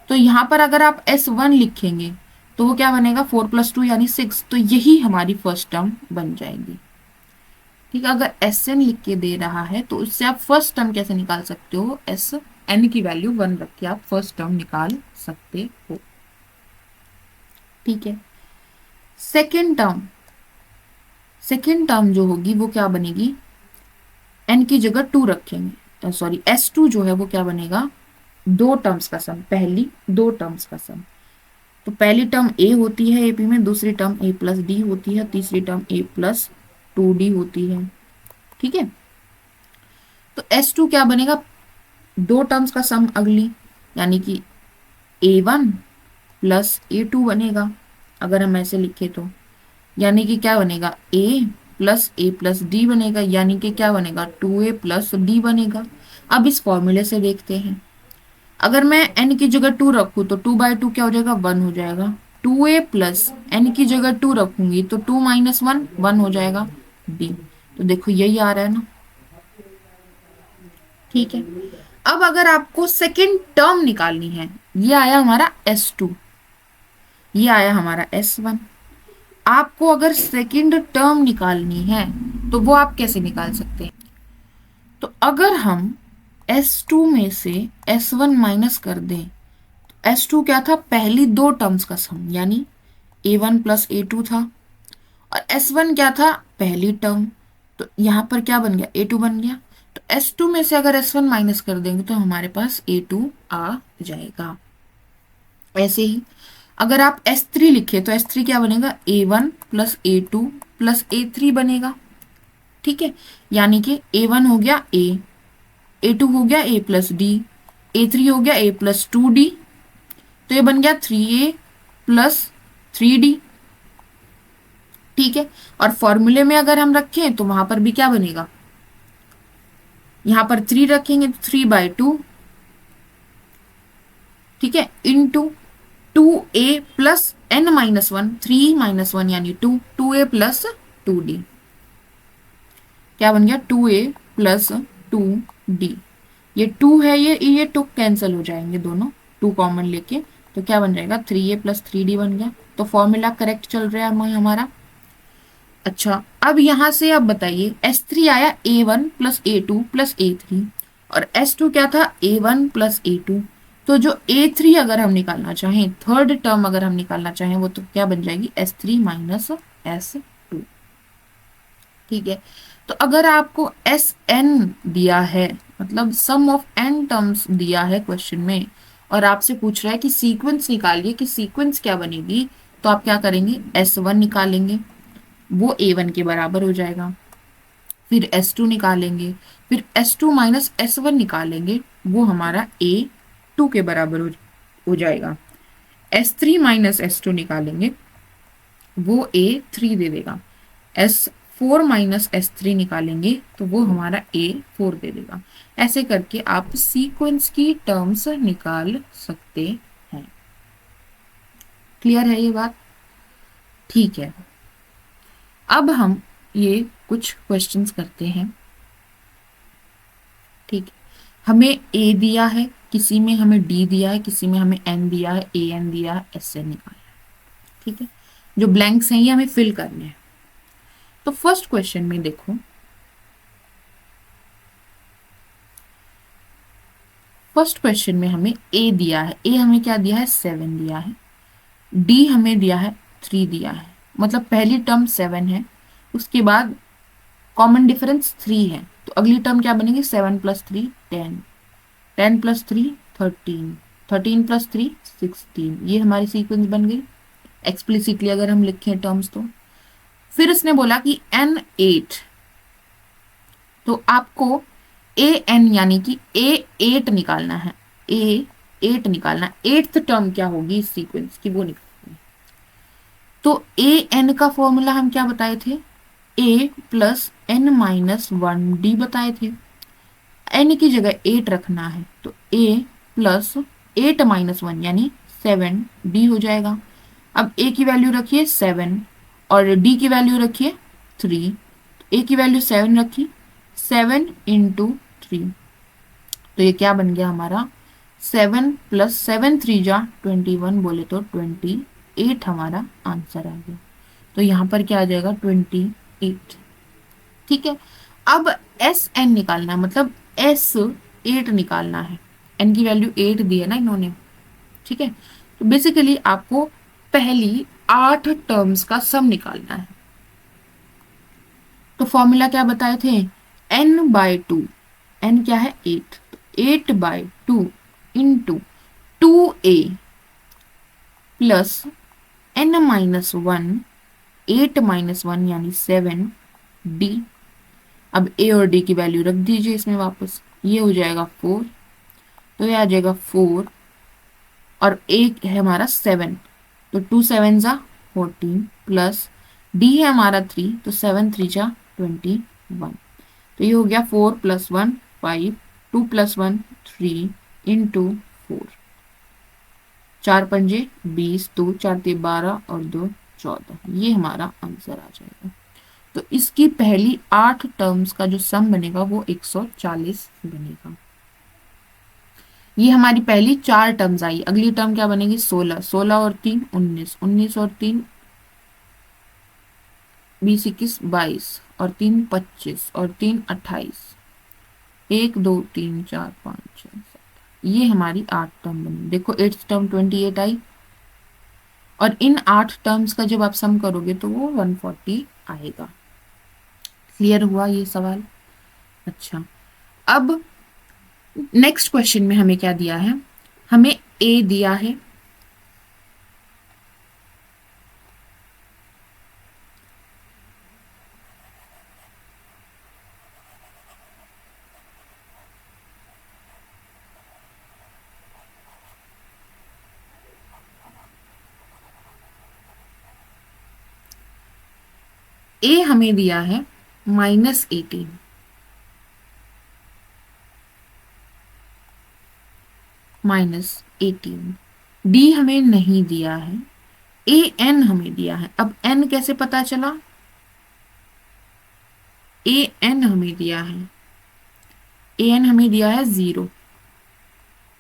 तो यहाँ पर अगर आप S1 लिखेंगे तो वो क्या बनेगा, 4 + 2 यानी 6, तो यही हमारी फर्स्ट टर्म बन जाएगी। ठीक है, अगर Sn लिख के दे रहा है तो उससे आप फर्स्ट टर्म कैसे निकाल सकते हो, Sn की वैल्यू 1 रख के आप फर्स्ट टर्म निकाल सकते हो। ठीक है, सेकेंड टर्म जो होगी वो क्या बनेगी, n की जगह 2 रखेंगे, सॉरी S2 जो है वो क्या बनेगा, 2 टर्म्स का सम, पहली 2 टर्म्स का सम। तो पहली टर्म a होती है एपी में, दूसरी टर्म a + d होती है, तीसरी टर्म a + 2d होती है। ठीक है, तो S2 क्या बनेगा, 2 टर्म्स का सम अगली, यानी कि a1 + a2 बनेगा। अगर हम ऐसे लिखे तो यानी कि क्या बनेगा, a + d बनेगा, यानी कि क्या बनेगा, 2a + d बनेगा। अब इस फॉर्मूले से देखते हैं, अगर मैं n की जगह 2 रखूं तो 2/2 क्या हो जाएगा, 1 हो जाएगा। 2a + n की जगह 2 रखूंगी तो 2 - 1 1 हो जाएगा d। तो देखो यही आ रहा है ना। ठीक है, अब अगर आपको सेकेंड टर्म निकालनी है, ये आया हमारा S2, ये आया हमारा S1, आपको अगर सेकेंड टर्म निकालनी है तो वो आप कैसे निकाल सकते हैं, तो अगर हम S2 में से S1 माइनस कर दें, तो S2 क्या था, पहली 2 टर्म्स का सम, यानी a1 + a2 था, और S1 क्या था, पहली टर्म, तो यहाँ पर क्या बन गया, a2 बन गया। तो S2 में से अगर S1 माइनस कर देंगे तो हमारे पास a2 आ जाएगा। ऐसे ही अगर आप S3 लिखे तो S3 क्या बनेगा, a1 + a2 + a3 बनेगा। ठीक है, यानी कि a1 हो गया a, a2 हो गया a + d, a3 हो गया a + 2d, तो ये बन गया 3a + 3d। ठीक है, और फॉर्मूले में अगर हम रखें तो वहां पर भी क्या बनेगा, यहां पर 3 रखेंगे तो 3/2, ठीक है, इंटू 2a + n-1, 3 - 1 यानी 2, 2a + 2d, क्या बन गया, 2a + 2 डी। ये 2 है, ये 2 कैंसिल हो जाएंगे दोनों, 2 कॉमन लेके, तो क्या बन जाएगा 3a प्लस 3d बन गया। तो फॉर्मूला करेक्ट चल रहा है हमारा। अच्छा, अब यहां से आप बताइए, S3 आया A1 plus A2 plus A3, और S2 क्या था A1 प्लस A2। तो जो A3 अगर हम निकालना चाहें, थर्ड टर्म अगर हम निकालना चाहें, वो तो क्या बन जाएगी S3 माइनस S2। ठीक है, तो अगर आपको Sn दिया है, मतलब सम ऑफ n टर्म्स दिया है क्वेश्चन में, और आपसे पूछ रहा है कि सीक्वेंस निकालिए कि सीक्वेंस क्या बनेगी, तो आप क्या करेंगे, S1 निकालेंगे, वो A1 के बराबर हो जाएगा। फिर S2 निकालेंगे, फिर S2 माइनस S1 निकालेंगे, वो हमारा A2 के बराबर हो जाएगा। S3 माइनस S2 निकालेंगे, वो A3 दे देगा। S4 माइनस S3 निकालेंगे तो वो हमारा A4 दे देगा। ऐसे करके आप सीक्वेंस की टर्म्स निकाल सकते हैं। क्लियर है ये बात? ठीक है, अब हम ये कुछ क्वेश्चंस करते हैं। ठीक है, हमें A दिया है, किसी में हमें D दिया है, किसी में हमें N दिया है, AN दिया है, SN निकालना है। ठीक है, जो ब्लैंक्स हैं ये हमें फिल करने हैं। तो फर्स्ट क्वेश्चन में देखो, फर्स्ट क्वेश्चन में हमें A दिया है, A हमें क्या दिया है 7 दिया है, D हमें दिया है 3 दिया है, मतलब पहली टर्म 7 है, उसके बाद कॉमन डिफरेंस 3 है, तो अगली टर्म क्या बनेगी 7 प्लस 3 10, 10 प्लस 3 13, 13 प्लस 3 16, ये हमारी सीक्वेंस बन गई एक्सप्लिसिटली अगर हम लिखें टर्म्स तो। फिर इसने बोला कि N8, तो आपको AN यानी कि A8 निकालना है, A8 निकालना, एट्थ टर्म क्या होगी इस सीक्वेंस की वो निकालनी है। तो AN का फॉर्मूला हम क्या बताए थे, A plus N minus 1D बताए थे। N की जगह 8 रखना है, तो A प्लस 8 माइनस 1 यानी 7D हो जाएगा। अब A की वैल्यू रखिए 7 और D की वैल्यू रखिए 3। A की वैल्यू 7 रखी, 7 इंटू 3, तो ये क्या बन गया हमारा 7 प्लस 7 3 जा 21, बोले तो 28 हमारा आंसर आ गया। तो यहाँ पर क्या आ जाएगा 28। ठीक है, अब SN निकालना है, मतलब S8 निकालना है। N की वैल्यू 8 दी है ना इन्होंने। ठीक है, तो बेसिकली आपको पहली 8 टर्म्स का सम निकालना है। तो फॉर्मूला क्या बताए थे, N/2, N क्या है 8, तो 8/2 into 2A plus N minus 1, 8 minus 1 यानी 7D। अब A और D की वैल्यू रख दीजिए इसमें वापस, ये हो जाएगा 4, तो ये आ जाएगा 4, और एक है हमारा 7, तो 2 7 जा 14 प्लस D है हमारा 3, तो 7 3 जा 21, तो ये हो गया 4 प्लस 1 5, 2 प्लस 1 3 इंटू 4, 4 पंजे 20, 2 4 12 और 2 14, ये हमारा आंसर आ जाएगा। तो इसकी पहली 8 टर्म्स का जो सम बनेगा वो 140 बनेगा। ये हमारी पहली 4 टर्म्स आई। अगली टर्म क्या बनेगी 16, 16 और 3 19, 19 और 3 20 21 22 और 3 25 और 3 28, 1 2 3 4 5 6 7, ये हमारी 8 टर्म बनी। देखो 8th टर्म 28 आई, और इन 8 टर्म्स का जब आप सम करोगे तो वो 140 आएगा। क्लियर हुआ ये सवाल? अच्छा, अब नेक्स्ट क्वेश्चन में हमें क्या दिया है, हमें A दिया है, A हमें दिया है -18, -18, D हमें नहीं दिया है, AN हमें दिया है। अब N कैसे पता चला, AN हमें दिया है ए एन हमें दिया है 0,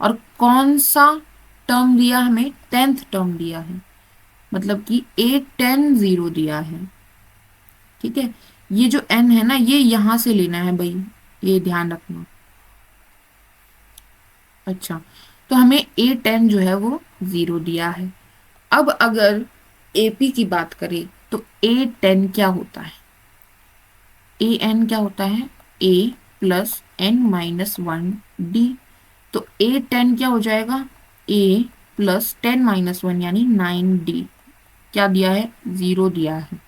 और कौन सा टर्म दिया हमें, 10th टर्म दिया है, मतलब कि ए 10 0 दिया है। ठीक है, ये जो n है ना, ये यहां से लेना है भाई, ये ध्यान रखना। अच्छा, तो हमें ए 10 जो है वो 0 दिया है। अब अगर एपी की बात करें तो ए 10 क्या होता है, ए एन क्या होता है, ए प्लस एन माइनस 1 डी। तो ए 10 क्या हो जाएगा, ए प्लस 10 माइनस 1 यानी 9d। क्या दिया है, 0 दिया है।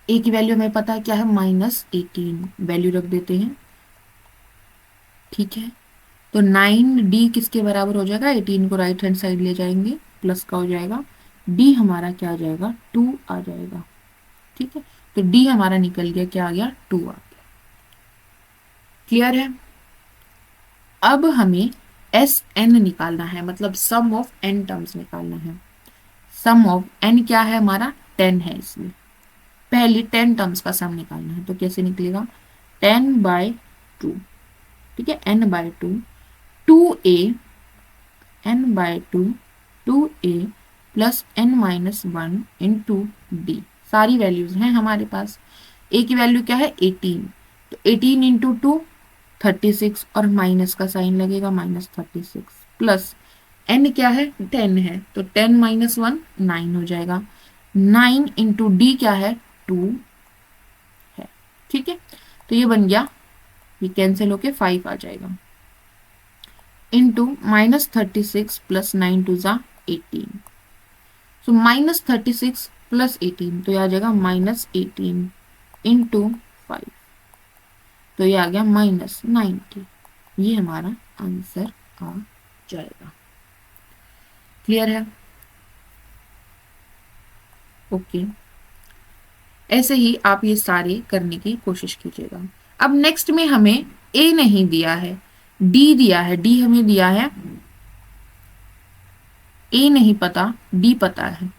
ए की वैल्यू हमें पता है क्या है, -18, वैल्यू रख देते हैं। ठीक है, तो 9d किसके बराबर हो जाएगा, 18 को राइट हैंड साइड ले जाएंगे, प्लस का हो जाएगा, d हमारा क्या आ जाएगा, 2 आ जाएगा। ठीक है, तो d हमारा निकल गया, क्या आ गया, 2 आ गया। क्लियर है। अब हमें एस एन निकालना है, मतलब सम ऑफ एन टर्म्स निकालना है। सम ऑफ एन क्या है हमारा, 10 है, इसलिए पहले 10 टर्म्स का सम निकालना है। तो कैसे निकलेगा, 10/2, ठीक है, n/2, 2a, n/2, 2a plus n-1 into D. सारी वैल्यूज हैं हमारे पास। a की वैल्यू क्या है, 18, तो 18 इंटू 2 36, और माइनस का साइन लगेगा, -36, प्लस n क्या है, 10 है, तो 10 - 1 9 हो जाएगा। 9 इंटू डी क्या है, 2 है। ठीक है, तो ये बन गया, ये कैंसिल होके 5 आ जाएगा, इंटू -36 प्लस 9 2 ज़ा 18। सो -36 प्लस 18, तो ये आ जाएगा -18 इंटू 5, तो ये आ गया -90। ये हमारा आंसर आ जाएगा। क्लियर है। ओके, ऐसे ही आप ये सारे करने की कोशिश कीजिएगा। अब नेक्स्ट में हमें ए नहीं दिया है, डी दिया है। डी हमें दिया है, ए नहीं पता, डी पता है।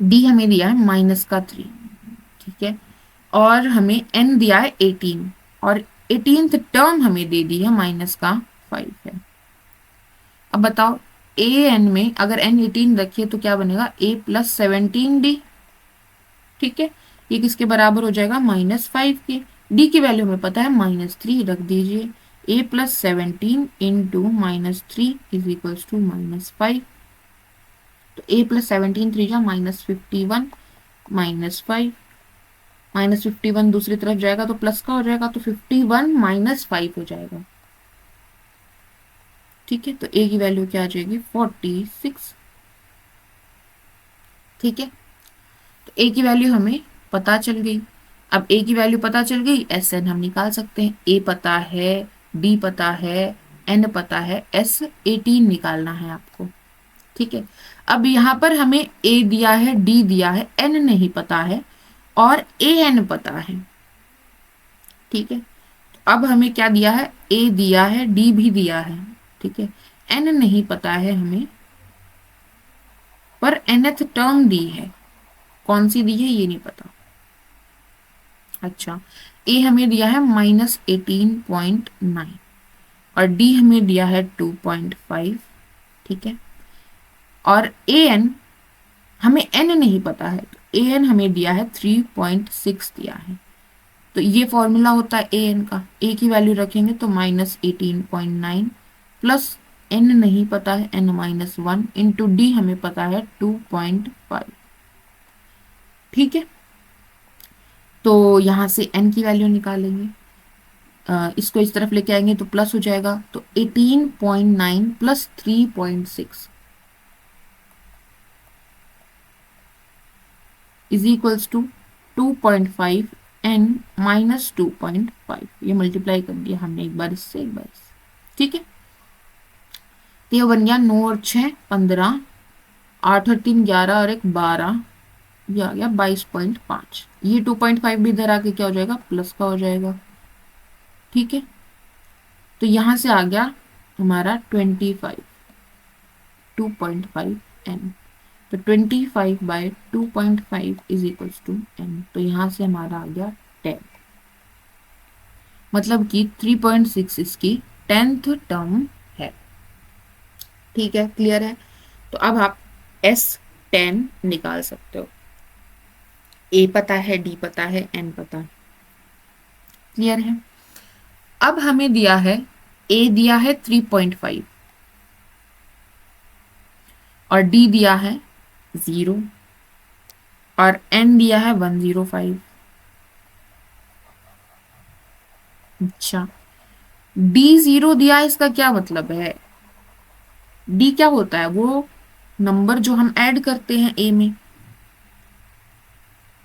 डी हमें दिया है -3, ठीक है, और हमें एन दिया है 18, और 18th टर्म हमें दे दी है -5 है। अब बताओ, ए एन में अगर एन 18 रखिए तो क्या बनेगा, ए प्लस 17d। ठीक है, ये किसके बराबर हो जाएगा, -5 के। डी की वैल्यू हमें पता है -3, रख दीजिए। A plus 17 into -3 is equals to -5। तो ए प्लस 17 3 जा -51, -5, -51 दूसरी तरफ जाएगा तो प्लस का हो जाएगा, तो 51 - 5 हो जाएगा। ठीक है, तो ए की वैल्यू क्या आ जाएगी, 46। ठीक है, तो ए की वैल्यू हमें पता चल गई। अब ए की वैल्यू पता चल गई, एस एन हम निकाल सकते हैं। ए पता है, डी पता है, एन पता है, एस 18 निकालना है आपको। ठीक है, अब यहाँ पर हमें ए दिया है, डी दिया है, एन नहीं पता है, और ए एन पता है। ठीक है, अब हमें क्या दिया है, ए दिया है, डी भी दिया है। ठीक है, एन नहीं पता है हमें, पर nth टर्म दी है, कौन सी दी है ये नहीं पता। अच्छा, ए हमें दिया है -18.9, और डी हमें दिया है 2.5। ठीक है, और ए एन हमें एन नहीं पता है, तो ए एन हमें दिया है 3.6 दिया है। तो ये फॉर्मूला होता है ए एन का। ए की वैल्यू रखेंगे तो -18.9 प्लस एन नहीं पता है, n-1 इंटू डी हमें पता है 2.5। ठीक है, तो यहां से n की वैल्यू निकालेंगे, इसको इस तरफ लेके आएंगे तो प्लस हो जाएगा, तो 18.9 plus 3.6 is equals to 2.5 n minus 2.5। ये मल्टीप्लाई कर दिया हमने, एक बार इससे एक बार इससे। ठीक है, तो ये बन गया 9 और 6 15, 8 और 3 11 और 1 12, ये आ गया 22.5। ये 2.5 भी इधर आके क्या हो जाएगा, प्लस का हो जाएगा। ठीक है, तो यहां से आ गया हमारा 25, 2.5 n। तो 25/2.5 इज इक्वल्स टू n। तो यहां से हमारा आ गया 10, मतलब कि 3.6 इसकी 10th टर्म है। ठीक है, क्लियर है। तो अब आप S10 निकाल सकते हो। A पता है, D पता है, N पता है। क्लियर है। अब हमें दिया है A दिया है 3.5 और D दिया है 0 और N दिया है 105। अच्छा, D0 दिया है, इसका क्या मतलब है? D क्या होता है? वो नंबर जो हम ऐड करते हैं A में।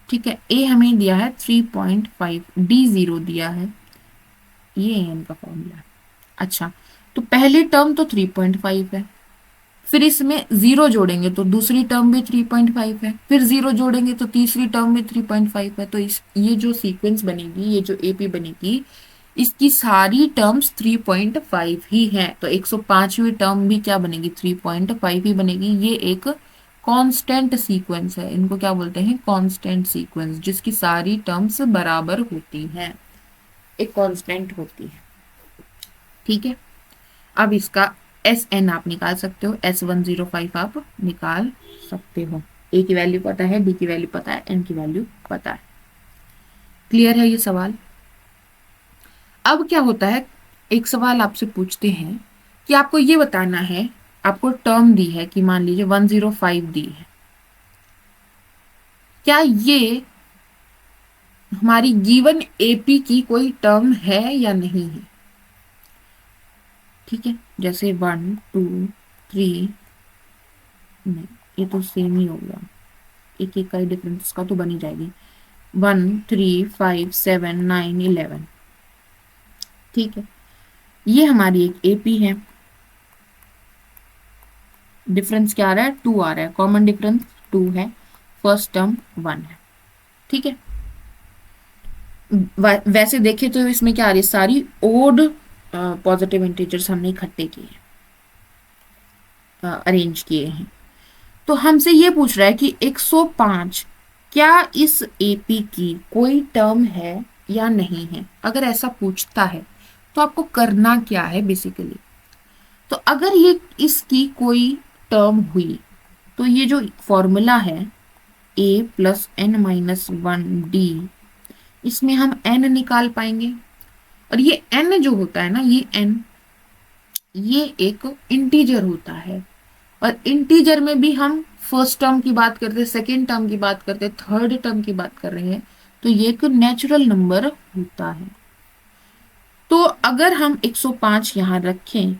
ठीक है, A हमें दिया है 3.5, D0 दिया है, ये N का फॉर्मूला है। अच्छा, तो पहली टर्म तो 3.5 है, फिर इसमें 0 जोड़ेंगे तो दूसरी टर्म भी 3.5 है, फिर 0 जोड़ेंगे तो तीसरी टर्म भी 3.5 है। तो इस ये जो सीक्वेंस बनेगी, ये जो एपी बनेगी, इसकी सारी टर्म्स 3.5 ही है। तो 105वीं टर्म भी क्या बनेगी? 3.5 ही बनेगी। ये एक कांस्टेंट सीक्वेंस है, इनको क्या बोलते हैं? कांस्टेंट सीक्वेंस, जिसकी सारी टर्म्स बराबर होती हैं, एक कांस्टेंट होती है। ठीक है, अब इसका SN आप निकाल सकते हो, S105 आप निकाल सकते हो। A की वैल्यू पता है, D की वैल्यू पता है, N की वैल्यू पता है। क्लियर है ये सवाल? अब क्या होता है, एक सवाल आपसे पूछते हैं कि आपको ये बताना है, आपको टर्म दी है कि मान लीजिए 105 दी है, क्या ये हमारी गिवन AP की कोई टर्म है या नहीं है? ठीक है, जैसे 1 2 3, नहीं ये तो सेम ही हो गया, एक एक का ही डिफरेंस का तो बनी जाएगी। 1 3 5 7 9 11। ठीक है, ये हमारी एक एपी है। डिफरेंस क्या आ रहा है? 2 आ रहा है, कॉमन डिफरेंस 2 है, फर्स्ट टर्म 1 है। ठीक है, वैसे देखे तो इसमें क्या आ रही है, सारी ओड पॉजिटिव इंटीजर्स हमने इकट्ठे किए, अरेंज किए हैं। तो हमसे ये पूछ रहा है कि 105 क्या इस एपी की कोई टर्म है या नहीं है। अगर ऐसा पूछता है तो आपको करना क्या है बेसिकली, तो अगर ये इसकी कोई टर्म हुई तो ये जो फॉर्मूला है A+n-1D, इसमें हम n निकाल पाएंगे। और ये n जो होता है ना, ये n, ये एक इंटीजर होता है, और इंटीजर में भी हम फर्स्ट टर्म की बात करते हैं, सेकेंड टर्म की बात करते हैं, थर्ड टर्म की बात कर रहे हैं, तो ये एक नेचुरल नंबर होता है। तो अगर हम 105 यहां रखें,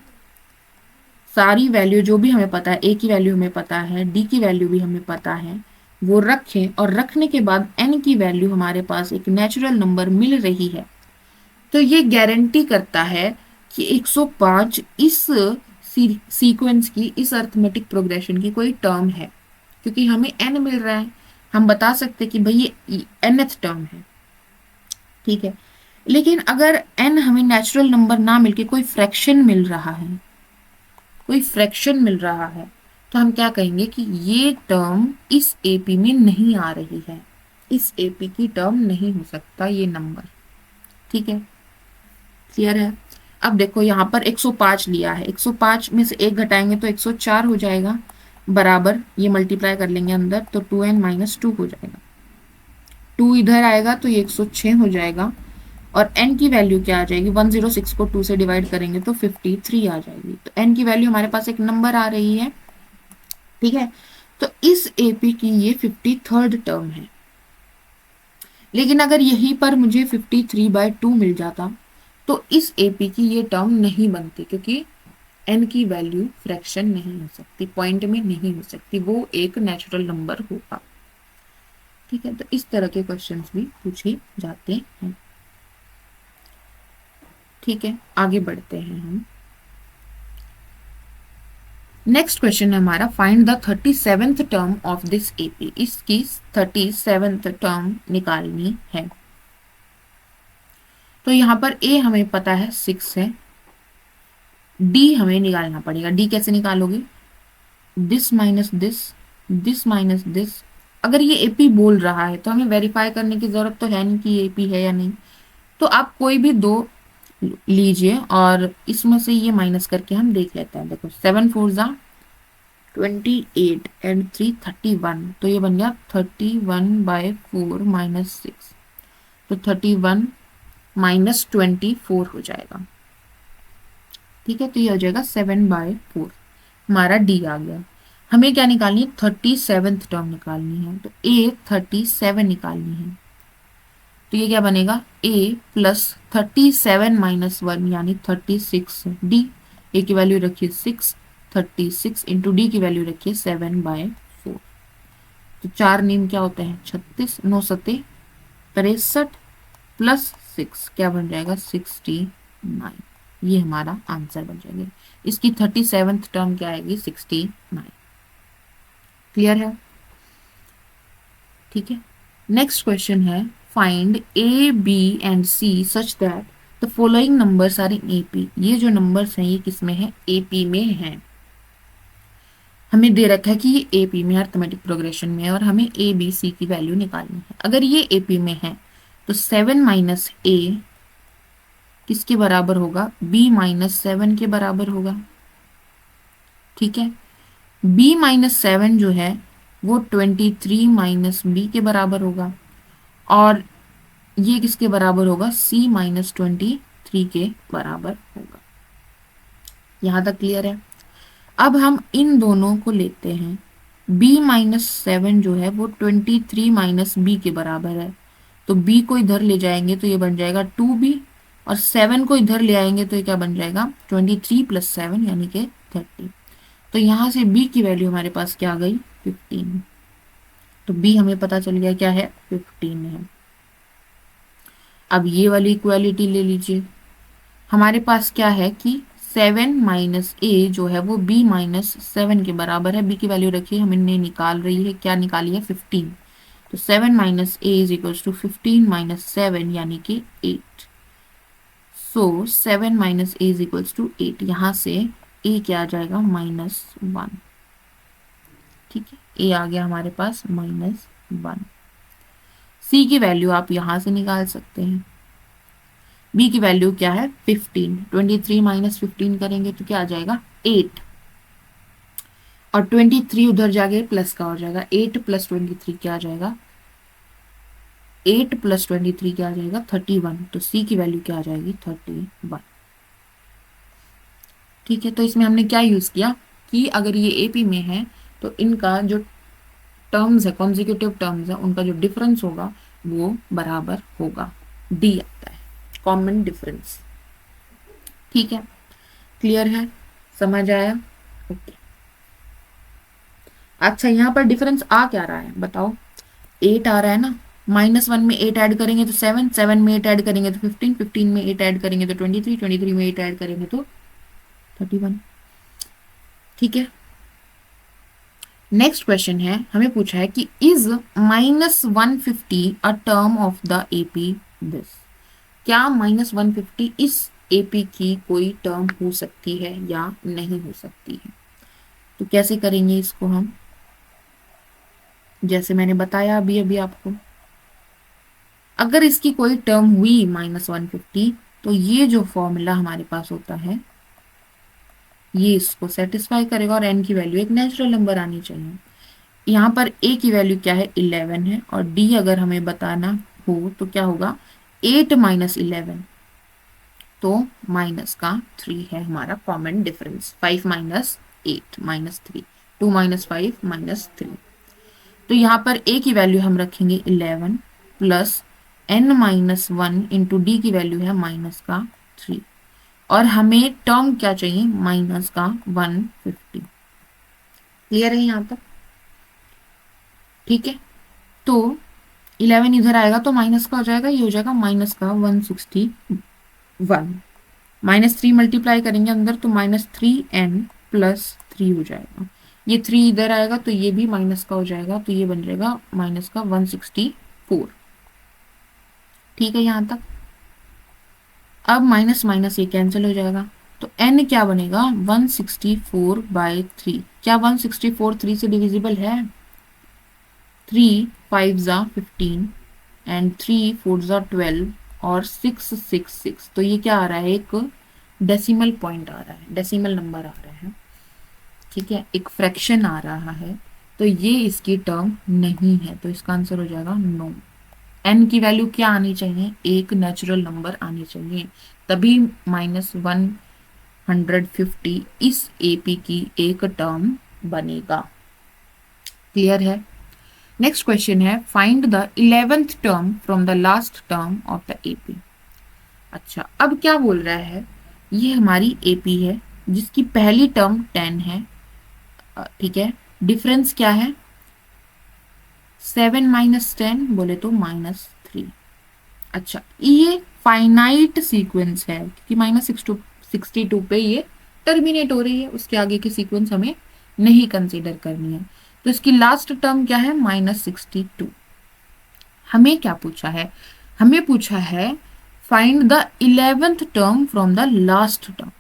सारी वैल्यू जो भी हमें पता है, A की वैल्यू हमें पता है, D की वैल्यू भी हमें पता है, वो रखें, और रखने के बाद n की वैल्यू हमारे पास एक नेचुरल नंबर मिल रही है, तो ये गारंटी करता है कि 105 इस सीक्वेंस की, इस अर्थमेटिक प्रोग्रेशन की कोई टर्म है, क्योंकि हमें n मिल रहा है। हम बता सकते कि भाई ये nth टर्म है। ठीक है, लेकिन अगर n हमें नेचुरल नंबर ना मिलके कोई फ्रैक्शन मिल रहा है, कोई फ्रैक्शन मिल रहा है, तो हम क्या कहेंगे कि ये टर्म इस एपी में नहीं आ रही है, इस एपी की टर्म नहीं हो सकता ये नंबर। ठीक है, क्लियर है। अब देखो यहाँ पर 105 लिया है, 105 में से 1 घटाएंगे तो 104 हो जाएगा, बराबर ये मल्टीप्लाई कर लेंगे अंदर तो 2n-2 हो जाएगा, 2 इधर आएगा तो ये 106 हो जाएगा, और n की वैल्यू क्या आ जाएगी, 106 को 2 से डिवाइड करेंगे तो 53 आ जाएगी। तो n की वैल्यू हमारे पास एक नंबर आ रही है। ठीक है, तो इस एपी की ये 53rd टर्म है। लेकिन अगर यहीं पर मुझे 53/2 मिल जाता तो इस एपी की ये टर्म नहीं बनती, क्योंकि n की वैल्यू फ्रैक्शन नहीं हो सकती, पॉइंट में नहीं हो सकती, वो एक नेचुरल नंबर होगा। ठीक है, तो इस तरह के क्वेश्चंस भी पूछे जाते हैं। ठीक है, आगे बढ़ते हैं हम। नेक्स्ट क्वेश्चन है हमारा, find the 37th term of this AP. इसकी 37th टर्म निकालनी है। तो यहां पर A हमें पता है 6 है, D हमें निकालना पड़ेगा। D कैसे निकालोगे? This minus this this minus this. अगर ये एपी बोल रहा है तो हमें वेरीफाई करने की जरूरत तो है नहीं कि ये एपी है या नहीं। तो आप कोई भी दो लीजिए और इसमें से ये माइनस करके हम देख लेते हैं। देखो 7 4 28 एंड 3 31, तो ये बन गया 31/4 -6, तो 31 -24 हो जाएगा। ठीक है, तो ये हो जाएगा 7/4, हमारा डी आ गया। हमें क्या निकालनी है, 37th टर्म निकालनी है, तो ए 37 निकालनी है। तो ये क्या बनेगा, ए प्लस 37 - 1 यानी 36 डी। ए की वैल्यू रखिए 6, 36 इंटू डी की वैल्यू रखिए 7/4। तो 4 नीम क्या होते हैं 36, 9 सते 63 प्लस 6 क्या बन जाएगा 69। ये हमारा आंसर बन जाएगा। इसकी 37th टर्म क्या आएगी 69। क्लियर है? ठीक है, नेक्स्ट क्वेश्चन है find A B and C such that the following numbers are in AP. ये जो नंबर्स हैं ये किसमें है, एपी में है। हमें दे रखा है कि ये एपी में अर्थमेटिक प्रोग्रेशन में है और हमें ए बी सी की वैल्यू निकालनी है। अगर ये एपी में है तो 7 माइनस ए किसके बराबर होगा, बी -7 के बराबर होगा। ठीक है, b -7 जो है वो 23 बी के बराबर होगा और ये किसके बराबर होगा, c -23 के बराबर होगा। यहां तक क्लियर है? अब हम इन दोनों को लेते हैं। b -7 जो है वो 23 b के बराबर है, तो b को इधर ले जाएंगे तो ये बन जाएगा 2b और 7 को इधर ले आएंगे तो ये क्या बन जाएगा 23 + 7 यानी कि 30। तो यहां से b की वैल्यू हमारे पास क्या आ गई 15। तो b हमें पता चल गया क्या है 15 है। अब ये वाली इक्वालिटी ले लीजिए। हमारे पास क्या है कि 7 - a जो है वो b -7 के बराबर है। b की वैल्यू रखिए, हमने निकाल रही है, क्या निकाली है 15। तो 7 - a इज इक्वल टू 15 - 7 यानी कि 8। सो 7 - a इज इक्वल टू 8। यहाँ से a क्या आ जाएगा -1। ठीक है, a आ गया हमारे पास -1। c की वैल्यू आप यहां से निकाल सकते हैं। b की वैल्यू क्या है 15, 23 - 15 करेंगे तो क्या आ जाएगा 8 और 23 उधर जाके प्लस का हो जाएगा। 8 + 23 क्या आ जाएगा, 8 + 23 क्या आ जाएगा 31। तो c की वैल्यू क्या आ जाएगी 31। ठीक है, तो इसमें हमने क्या यूज किया कि अगर ये एपी में है तो इनका जो टर्म्स है, कॉन्जिक्यूटिव टर्म्स है, उनका जो डिफरेंस होगा वो बराबर होगा। डी आता है कॉमन डिफरेंस। ठीक है, क्लियर है, समझ आया? ओके। अच्छा, यहाँ पर डिफरेंस आ क्या रहा है बताओ, 8 आ रहा है ना। -1 में 8 ऐड करेंगे तो 7, 7 में 8 ऐड करेंगे तो 15, 15 में 8 ऐड करेंगे तो 23, 23 में 8 ऐड करेंगे तो 31। ठीक है, नेक्स्ट क्वेश्चन है, हमें पूछा है कि is -150 a term of the AP this. क्या -150 इस एपी की कोई टर्म हो सकती है या नहीं हो सकती है। तो कैसे करेंगे इसको हम, जैसे मैंने बताया अभी अभी आपको, अगर इसकी कोई टर्म हुई -150 तो ये जो फॉर्मूला हमारे पास होता है ये इसको सेटिस्फाई करेगा और n की वैल्यू एक नेचुरल नंबर आनी चाहिए। यहाँ पर a की वैल्यू क्या है 11 है और d अगर हमें बताना हो तो क्या होगा 8 - 11, तो -3 है हमारा कॉमन डिफरेंस। 5 - 8 -3, 2 - 5 -3। तो यहाँ पर a की वैल्यू हम रखेंगे 11 प्लस n-1 इंटू डी की वैल्यू है -3 और हमें टर्म क्या चाहिए -150। क्लियर है यहाँ तक? ठीक है, तो 11 इधर आएगा तो माइनस का हो जाएगा, ये हो जाएगा -161। -3 मल्टीप्लाई करेंगे अंदर तो -3n + 3 हो जाएगा। ये 3 इधर आएगा तो ये भी माइनस का हो जाएगा, तो ये बन जाएगा -164। ठीक है यहाँ तक? अब माइनस माइनस ये कैंसिल हो जाएगा, तो n क्या बनेगा 164/3। क्या 164 3 से डिविजिबल है? 3 5 जा 15 एंड 3 4 जा 12 और 666। तो ये क्या आ रहा है, एक डेसिमल पॉइंट आ रहा है, डेसिमल नंबर आ रहा है। ठीक है, एक फ्रैक्शन आ रहा है, तो ये इसकी टर्म नहीं है, तो इसका आंसर हो जाएगा नो। n की वैल्यू क्या आनी चाहिए, एक नेचुरल नंबर आनी चाहिए, तभी -150 इस एपी की एक टर्म बनेगा। क्लियर है? नेक्स्ट क्वेश्चन है, find the 11th term from the last term of the AP. अच्छा, अब क्या बोल रहा है, ये हमारी एपी है जिसकी पहली टर्म 10 है। ठीक है, डिफरेंस क्या है, 7 - 10 बोले तो -3। अच्छा, ये फाइनाइट सीक्वेंस है क्योंकि -62 पे ये टर्मिनेट हो रही है, उसके आगे की सीक्वेंस हमें नहीं कंसीडर करनी है। तो इसकी लास्ट टर्म क्या है, -62। हमें क्या पूछा है, हमें पूछा है find the 11th term from the last term.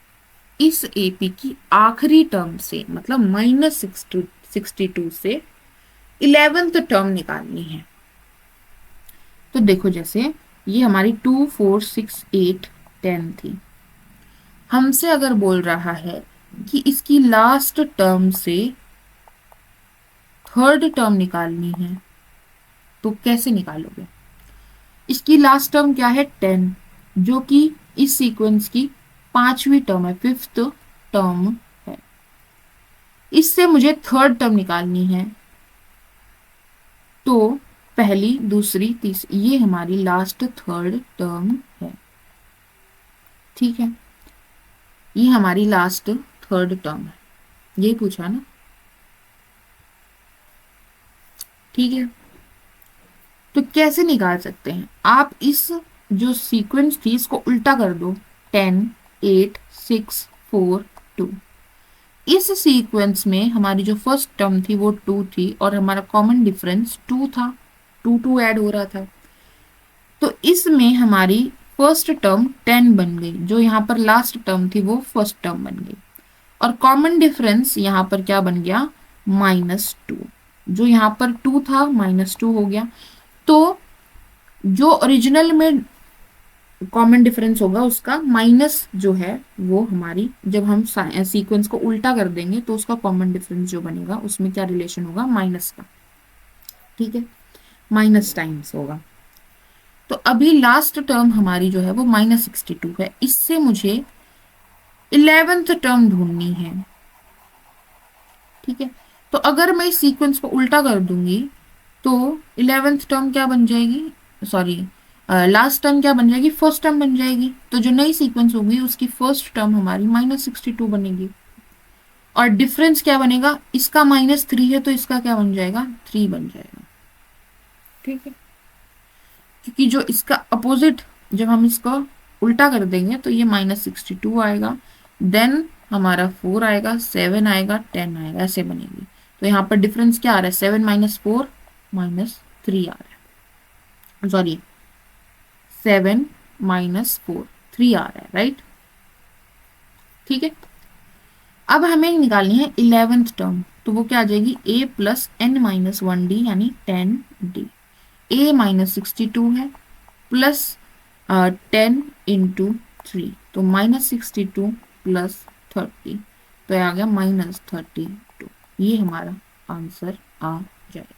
इस एपी की आखिरी टर्म से, मतलब -62 से 11th टर्म निकालनी है। तो देखो, जैसे ये हमारी 2 4 6 8 10 थी, हमसे अगर बोल रहा है कि इसकी लास्ट टर्म से थर्ड टर्म निकालनी है, तो कैसे निकालोगे? इसकी लास्ट टर्म क्या है, 10, जो कि इस सीक्वेंस की पांचवी टर्म है, फिफ्थ टर्म है। इससे मुझे थर्ड टर्म निकालनी है, तो पहली दूसरी तीसरी, ये हमारी लास्ट थर्ड टर्म है। ठीक है, ये हमारी लास्ट थर्ड टर्म है, यही पूछा ना। ठीक है, तो कैसे निकाल सकते हैं आप, इस जो सीक्वेंस थी इसको उल्टा कर दो, 10 8 6 4 2। इस सीक्वेंस में हमारी जो फर्स्ट टर्म थी वो 2 थी और हमारा कॉमन डिफरेंस 2 था, 2 2 ऐड हो रहा था। तो इसमें हमारी फर्स्ट टर्म 10 बन गई, जो यहाँ पर लास्ट टर्म थी वो फर्स्ट टर्म बन गई, और कॉमन डिफरेंस यहाँ पर क्या बन गया, -2। जो यहाँ पर 2 था -2 हो गया। तो जो ओरिजिनल में कॉमन डिफरेंस होगा उसका माइनस जो है वो हमारी, जब हम सीक्वेंस को उल्टा कर देंगे तो उसका कॉमन डिफरेंस जो बनेगा उसमें क्या रिलेशन होगा, माइनस का। ठीक है, माइनस टाइम्स होगा। तो अभी लास्ट टर्म हमारी जो है वो -62 है, इससे मुझे 11th टर्म ढूंढनी है। ठीक है, तो अगर मैं इस सीक्वेंस को उल्टा कर दूंगी तो 11th टर्म क्या बन जाएगी, सॉरी लास्ट टर्म क्या बन जाएगी, फर्स्ट टर्म बन जाएगी। तो जो नई सीक्वेंस होगी उसकी फर्स्ट टर्म हमारी -62 बनेगी, और डिफरेंस क्या बनेगा, इसका -3 है तो इसका क्या बन जाएगा, 3 बन जाएगा। ठीक है, क्योंकि जो इसका अपोजिट, जब हम इसको उल्टा कर देंगे तो ये -62 आएगा, देन हमारा 4 आएगा, 7 आएगा, 10 आएगा, ऐसे बनेगी। तो यहाँ पर डिफरेंस क्या आ रहा है, 7 - 4 -3 आ रहा है, सॉरी 7 - 4 3 आ रहा है, राइट। ठीक है, अब हमें निकालनी है 11th टर्म, तो वो क्या आ जाएगी, a + n - 1d यानी 10d। a -62 है प्लस 10 × 3, तो -62 + 30, तो ये आ गया -32। ये हमारा आंसर आ जाएगा।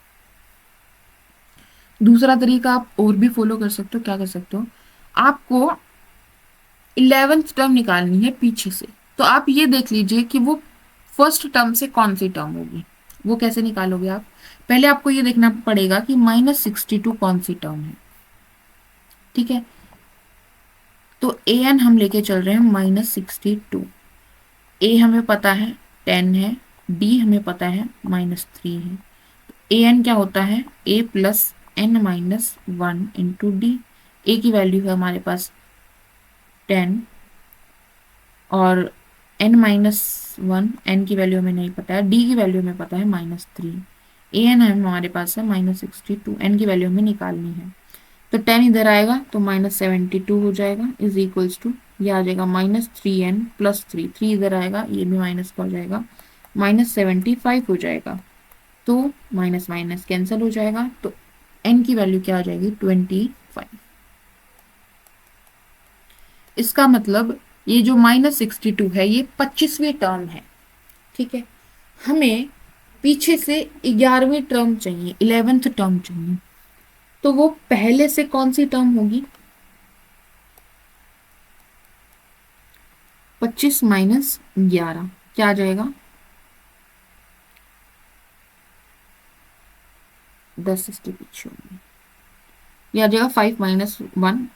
दूसरा तरीका आप और भी फॉलो कर सकते हो, क्या कर सकते हो, आपको 11th टर्म निकालनी है पीछे से, तो आप ये देख लीजिए कि वो फर्स्ट टर्म से कौन सी टर्म होगी। वो कैसे निकालोगे आप, पहले आपको ये देखना पड़ेगा कि -62 कौन सी टर्म है। ठीक है, तो an हम लेके चल रहे हैं -62, a हमें पता है 10 है, d हमें पता है -3 है, तो an क्या होता है, a + n - 1 × d। a की वैल्यू है हमारे पास 10 और n - 1, n की वैल्यू हमें नहीं पता है, d की वैल्यू हमें पता है -3, an हमारे पास है -62, n की वैल्यू हमें निकालनी है। तो 10 इधर आएगा तो -72 हो जाएगा, इज इक्वल्स टू ये आ जाएगा -3n + 3, 3 इधर आएगा, ये भी माइनस का हो जाएगा, -75 हो जाएगा। तो माइनस माइनस कैंसिल हो जाएगा, तो n की वैल्यू क्या आ जाएगी 25। इसका मतलब ये जो -62 है ये 25वीं टर्म है। ठीक है, हमें पीछे से 11वीं टर्म चाहिए, 11th टर्म चाहिए। तो वो पहले से कौन सी टर्म होगी? 25 - 11 क्या आ जाएगा? 10 इसके पीछे होंगे, ये आ जाएगा 5 - 1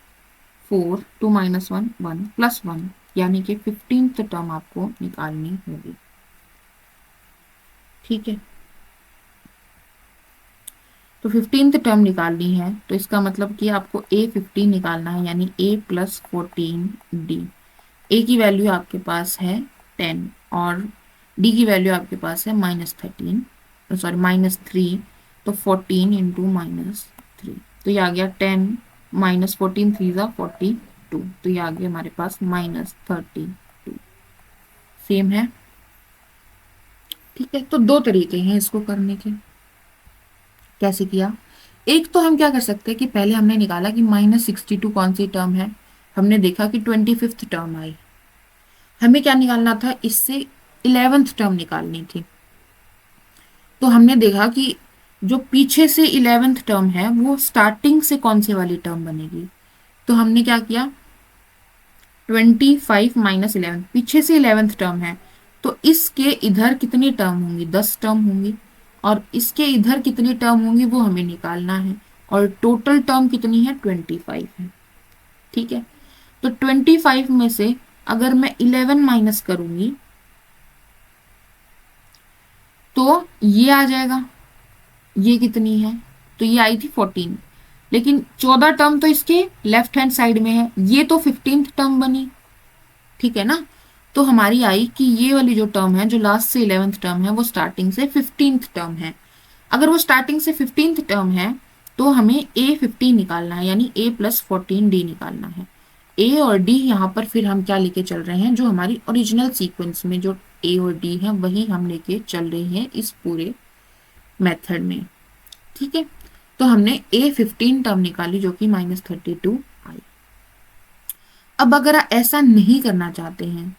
4, 2 - 1 1 + 1, यानी कि 15th टर्म आपको निकालनी होगी। ठीक है, तो 15th टर्म निकालनी है, तो इसका मतलब कि आपको A15 निकालना है, यानी A + 14D। A की वैल्यू आपके पास है 10 और D की वैल्यू आपके पास है -13, सॉरी -3, तो 14 × -3, तो ये आ गया 10 - 14 3 = 42, तो ये आ गया हमारे पास -32। सेम है। ठीक है, तो दो तरीके हैं इसको करने के। कैसे किया? एक तो हम क्या कर सकते हैं कि पहले हमने निकाला कि -62 कौन सी टर्म है, हमने देखा कि 25th टर्म आई। हमें क्या निकालना था? इससे 11th टर्म निकालनी थी। तो हमने देखा कि जो पीछे से 11th टर्म है वो स्टार्टिंग से कौन सी वाली टर्म बनेगी। तो हमने क्या किया, 25 - 11, पीछे से 11th टर्म है, तो इसके इधर कितनी टर्म होंगी? 10 टर्म होंगी, और इसके इधर कितनी टर्म होंगी वो हमें निकालना है, और टोटल टर्म कितनी है? 25 है। ठीक है, तो 25 में से अगर मैं 11 माइनस करूंगी तो ये आ जाएगा, ये कितनी है? तो ये आई थी 14, लेकिन 14 टर्म तो इसके लेफ्ट हैंड साइड में है, ये तो 15th टर्म बनी। ठीक है ना, तो हमारी आई कि ये वाली जो टर्म है, जो लास्ट से 11th टर्म है, वो स्टार्टिंग से 15th टर्म है। अगर वो स्टार्टिंग से 15th टर्म है तो हमें A15 निकालना है, यानी A + 14D निकालना है। A और D यहाँ पर फिर हम क्या लेके चल रहे हैं, जो हमारी ओरिजिनल सीक्वेंस में जो A और D है वही हम लेके चल रहे हैं इस पूरे मेथड में। ठीक है, तो हमने A15 टर्म निकाली जो कि -32 आई। अब अगर आप ऐसा नहीं करना चाहते हैं,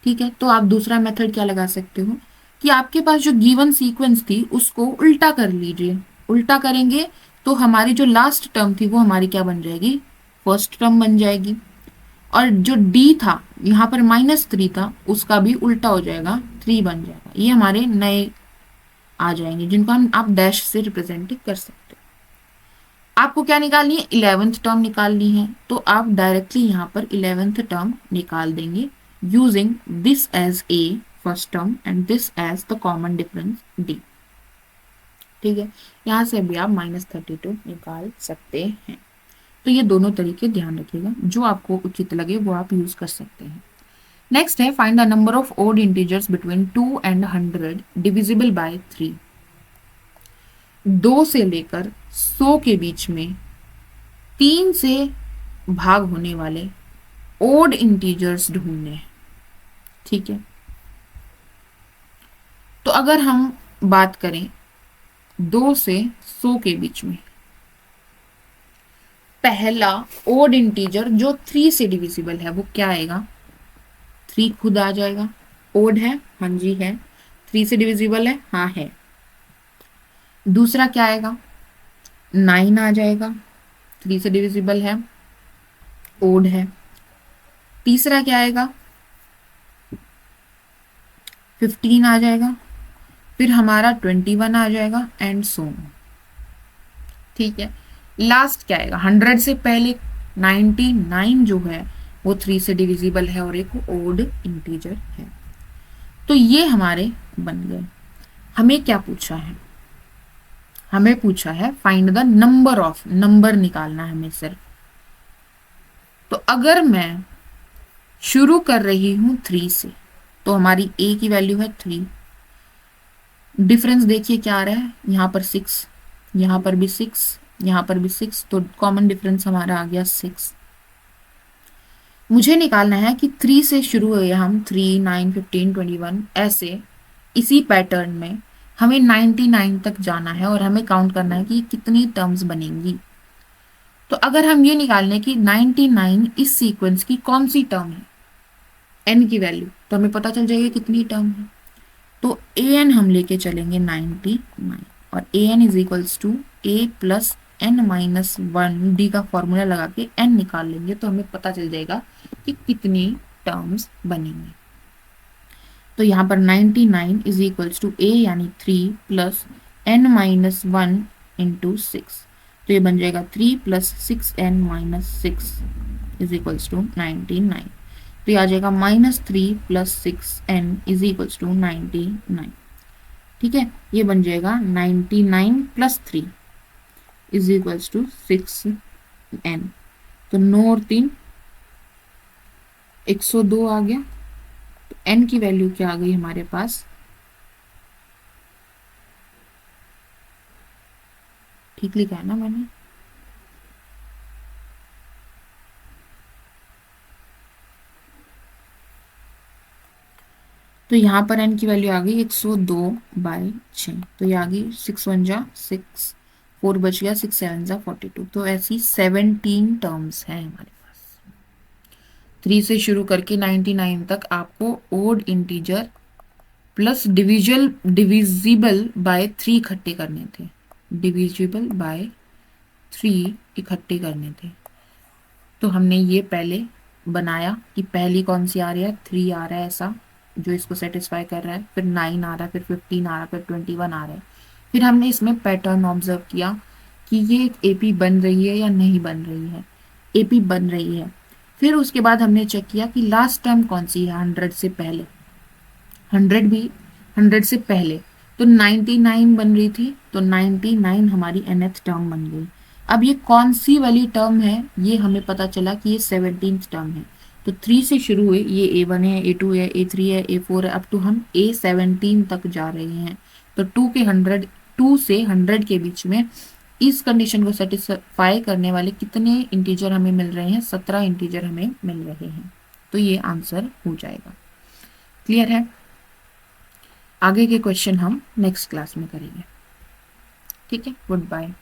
ठीक है, तो आप दूसरा मेथड क्या लगा सकते हो कि आपके पास जो गिवन सीक्वेंस थी उसको उल्टा कर लीजिए। उल्टा करेंगे तो हमारी जो लास्ट टर्म थी वो हमारी क्या बन जाएगी? फर्स्ट टर्म बन जाएगी, और जो डी था यहाँ पर -3 था उसका भी उल्टा हो जाएगा, 3 बन जाएगा। ये हमारे नए आ जाएंगे जिनको हम आप डैश से रिप्रेजेंट कर सकते हो। आपको क्या निकालनी है? 11th टर्म निकालनी है, तो आप डायरेक्टली यहाँ पर 11th टर्म निकाल देंगे using this as A first term and this as the common difference D। ठीक है, यहाँ से भी आप -32 निकाल सकते हैं। तो ये दोनों तरीके ध्यान रखिएगा, जो आपको उचित लगे वो आप यूज कर सकते हैं। नेक्स्ट है find the number of odd integers between 2 and 100 divisible by 3। 2 से लेकर 100 के बीच में 3 से भाग होने वाले ओड इंटीजर्स ढूंढने हैं। ठीक है, तो अगर हम बात करें 2 से 100 के बीच में, पहला ओड इंटीजर जो 3 से डिविजिबल है वो क्या आएगा? 3 खुद आ जाएगा। ओड है, हाँ जी है। 3 से डिविजिबल है, हाँ है। दूसरा क्या आएगा? 9 आ जाएगा, 3 से डिविजिबल है, ओड है। तीसरा क्या आएगा? 15 आ जाएगा, फिर हमारा 21 आ जाएगा, एंड सो ऑन। ठीक है, लास्ट क्या आएगा? 100 से पहले 99 जो है वो 3 से डिविजिबल है और एक ओड इंटीजर है। तो ये हमारे बन गए। हमें क्या पूछा है? हमें पूछा है find the number of, number निकालना है हमें सिर्फ। तो अगर मैं शुरू कर रही हूं 3 से, तो हमारी A की वैल्यू है 3। डिफरेंस देखिए क्या आ रहा है, यहाँ पर 6, यहाँ पर भी 6, यहाँ पर भी 6, तो कॉमन डिफरेंस हमारा आ गया 6। मुझे निकालना है कि 3 से शुरू हुए हम 3, 9, 15, 21 ऐसे इसी पैटर्न में हमें 99 तक जाना है और हमें काउंट करना है कि कितनी टर्म्स बनेंगी। तो अगर हम ये निकाल लें कि 99 इस सीक्वेंस की कौन सी टर्म है, n की वैल्यू, तो हमें पता चल जाएगी कितनी टर्म है। तो ए एन हम लेके चलेंगे 99 और A N is equals to A plus N minus 1 D का फॉर्मूला लगा के एन निकाल लेंगे तो हमें पता चल जाएगा कि कितनी टर्म्स बनेंगी। तो यहाँ पर 99 इज इक्वल्स टू ए यानी 3 प्लस एन माइनस 1 इंटू 6, तो ये बन जाएगा 3 plus 6n minus 6 is equals to 99। तो ये आ जाएगा -3 plus 6n is equals to 99। ठीक है, ये बन जाएगा 99 plus 3 is equals to 6n। तो 9 और 3 102 आ गया। तो n की वैल्यू क्या आ गई हमारे पास, ठीक लिखा है ना मैंने? तो यहाँ पर n की वैल्यू आ गई 102/6। तो ये आ गई 6 1 जा 6, 4 बच गया, 6 7 जा 42। तो ऐसी 17 टर्म्स हैं हमारे पास। 3 से शुरू करके 99 तक आपको odd integer plus divisible by 3 इकट्ठे करने थे, डिविजिबल बाय 3 इकट्ठे करने थे। तो हमने ये पहले बनाया कि पहली कौन सी आ रही है, 3 आ रहा है ऐसा जो इसको सेटिस्फाई कर रहा है, फिर 9 आ रहा है, फिर 15 आ रहा है, फिर 21 आ रहा है। फिर हमने इसमें पैटर्न ऑब्जर्व किया कि ये एक एपी बन रही है या नहीं बन रही है। एपी बन रही है। फिर उसके बाद हमने चेक किया कि लास्ट टर्म कौन सी है 100 से पहले, 100 भी 100 से पहले। तो 99 बन रही थी, तो 99 हमारी nth टर्म बन गई। अब ये कौन सी वाली टर्म है, ये हमें पता चला कि ये 17th टर्म है। तो 3 से शुरू हुए, ये A1 है, A2 है, A3 है, A4 है, अब तो हम A17 तक जा रहे हैं। तो 2 से 100 के बीच में इस कंडीशन को सेटिस्फाई करने वाले कितने इंटीजर हमें मिल रहे हैं, 17 इंटीजर हमें मिल रहे हैं। तो ये आंसर हो जाएगा। क्लियर है? आगे के क्वेश्चन हम नेक्स्ट क्लास में करेंगे। ठीक है, गुड बाय।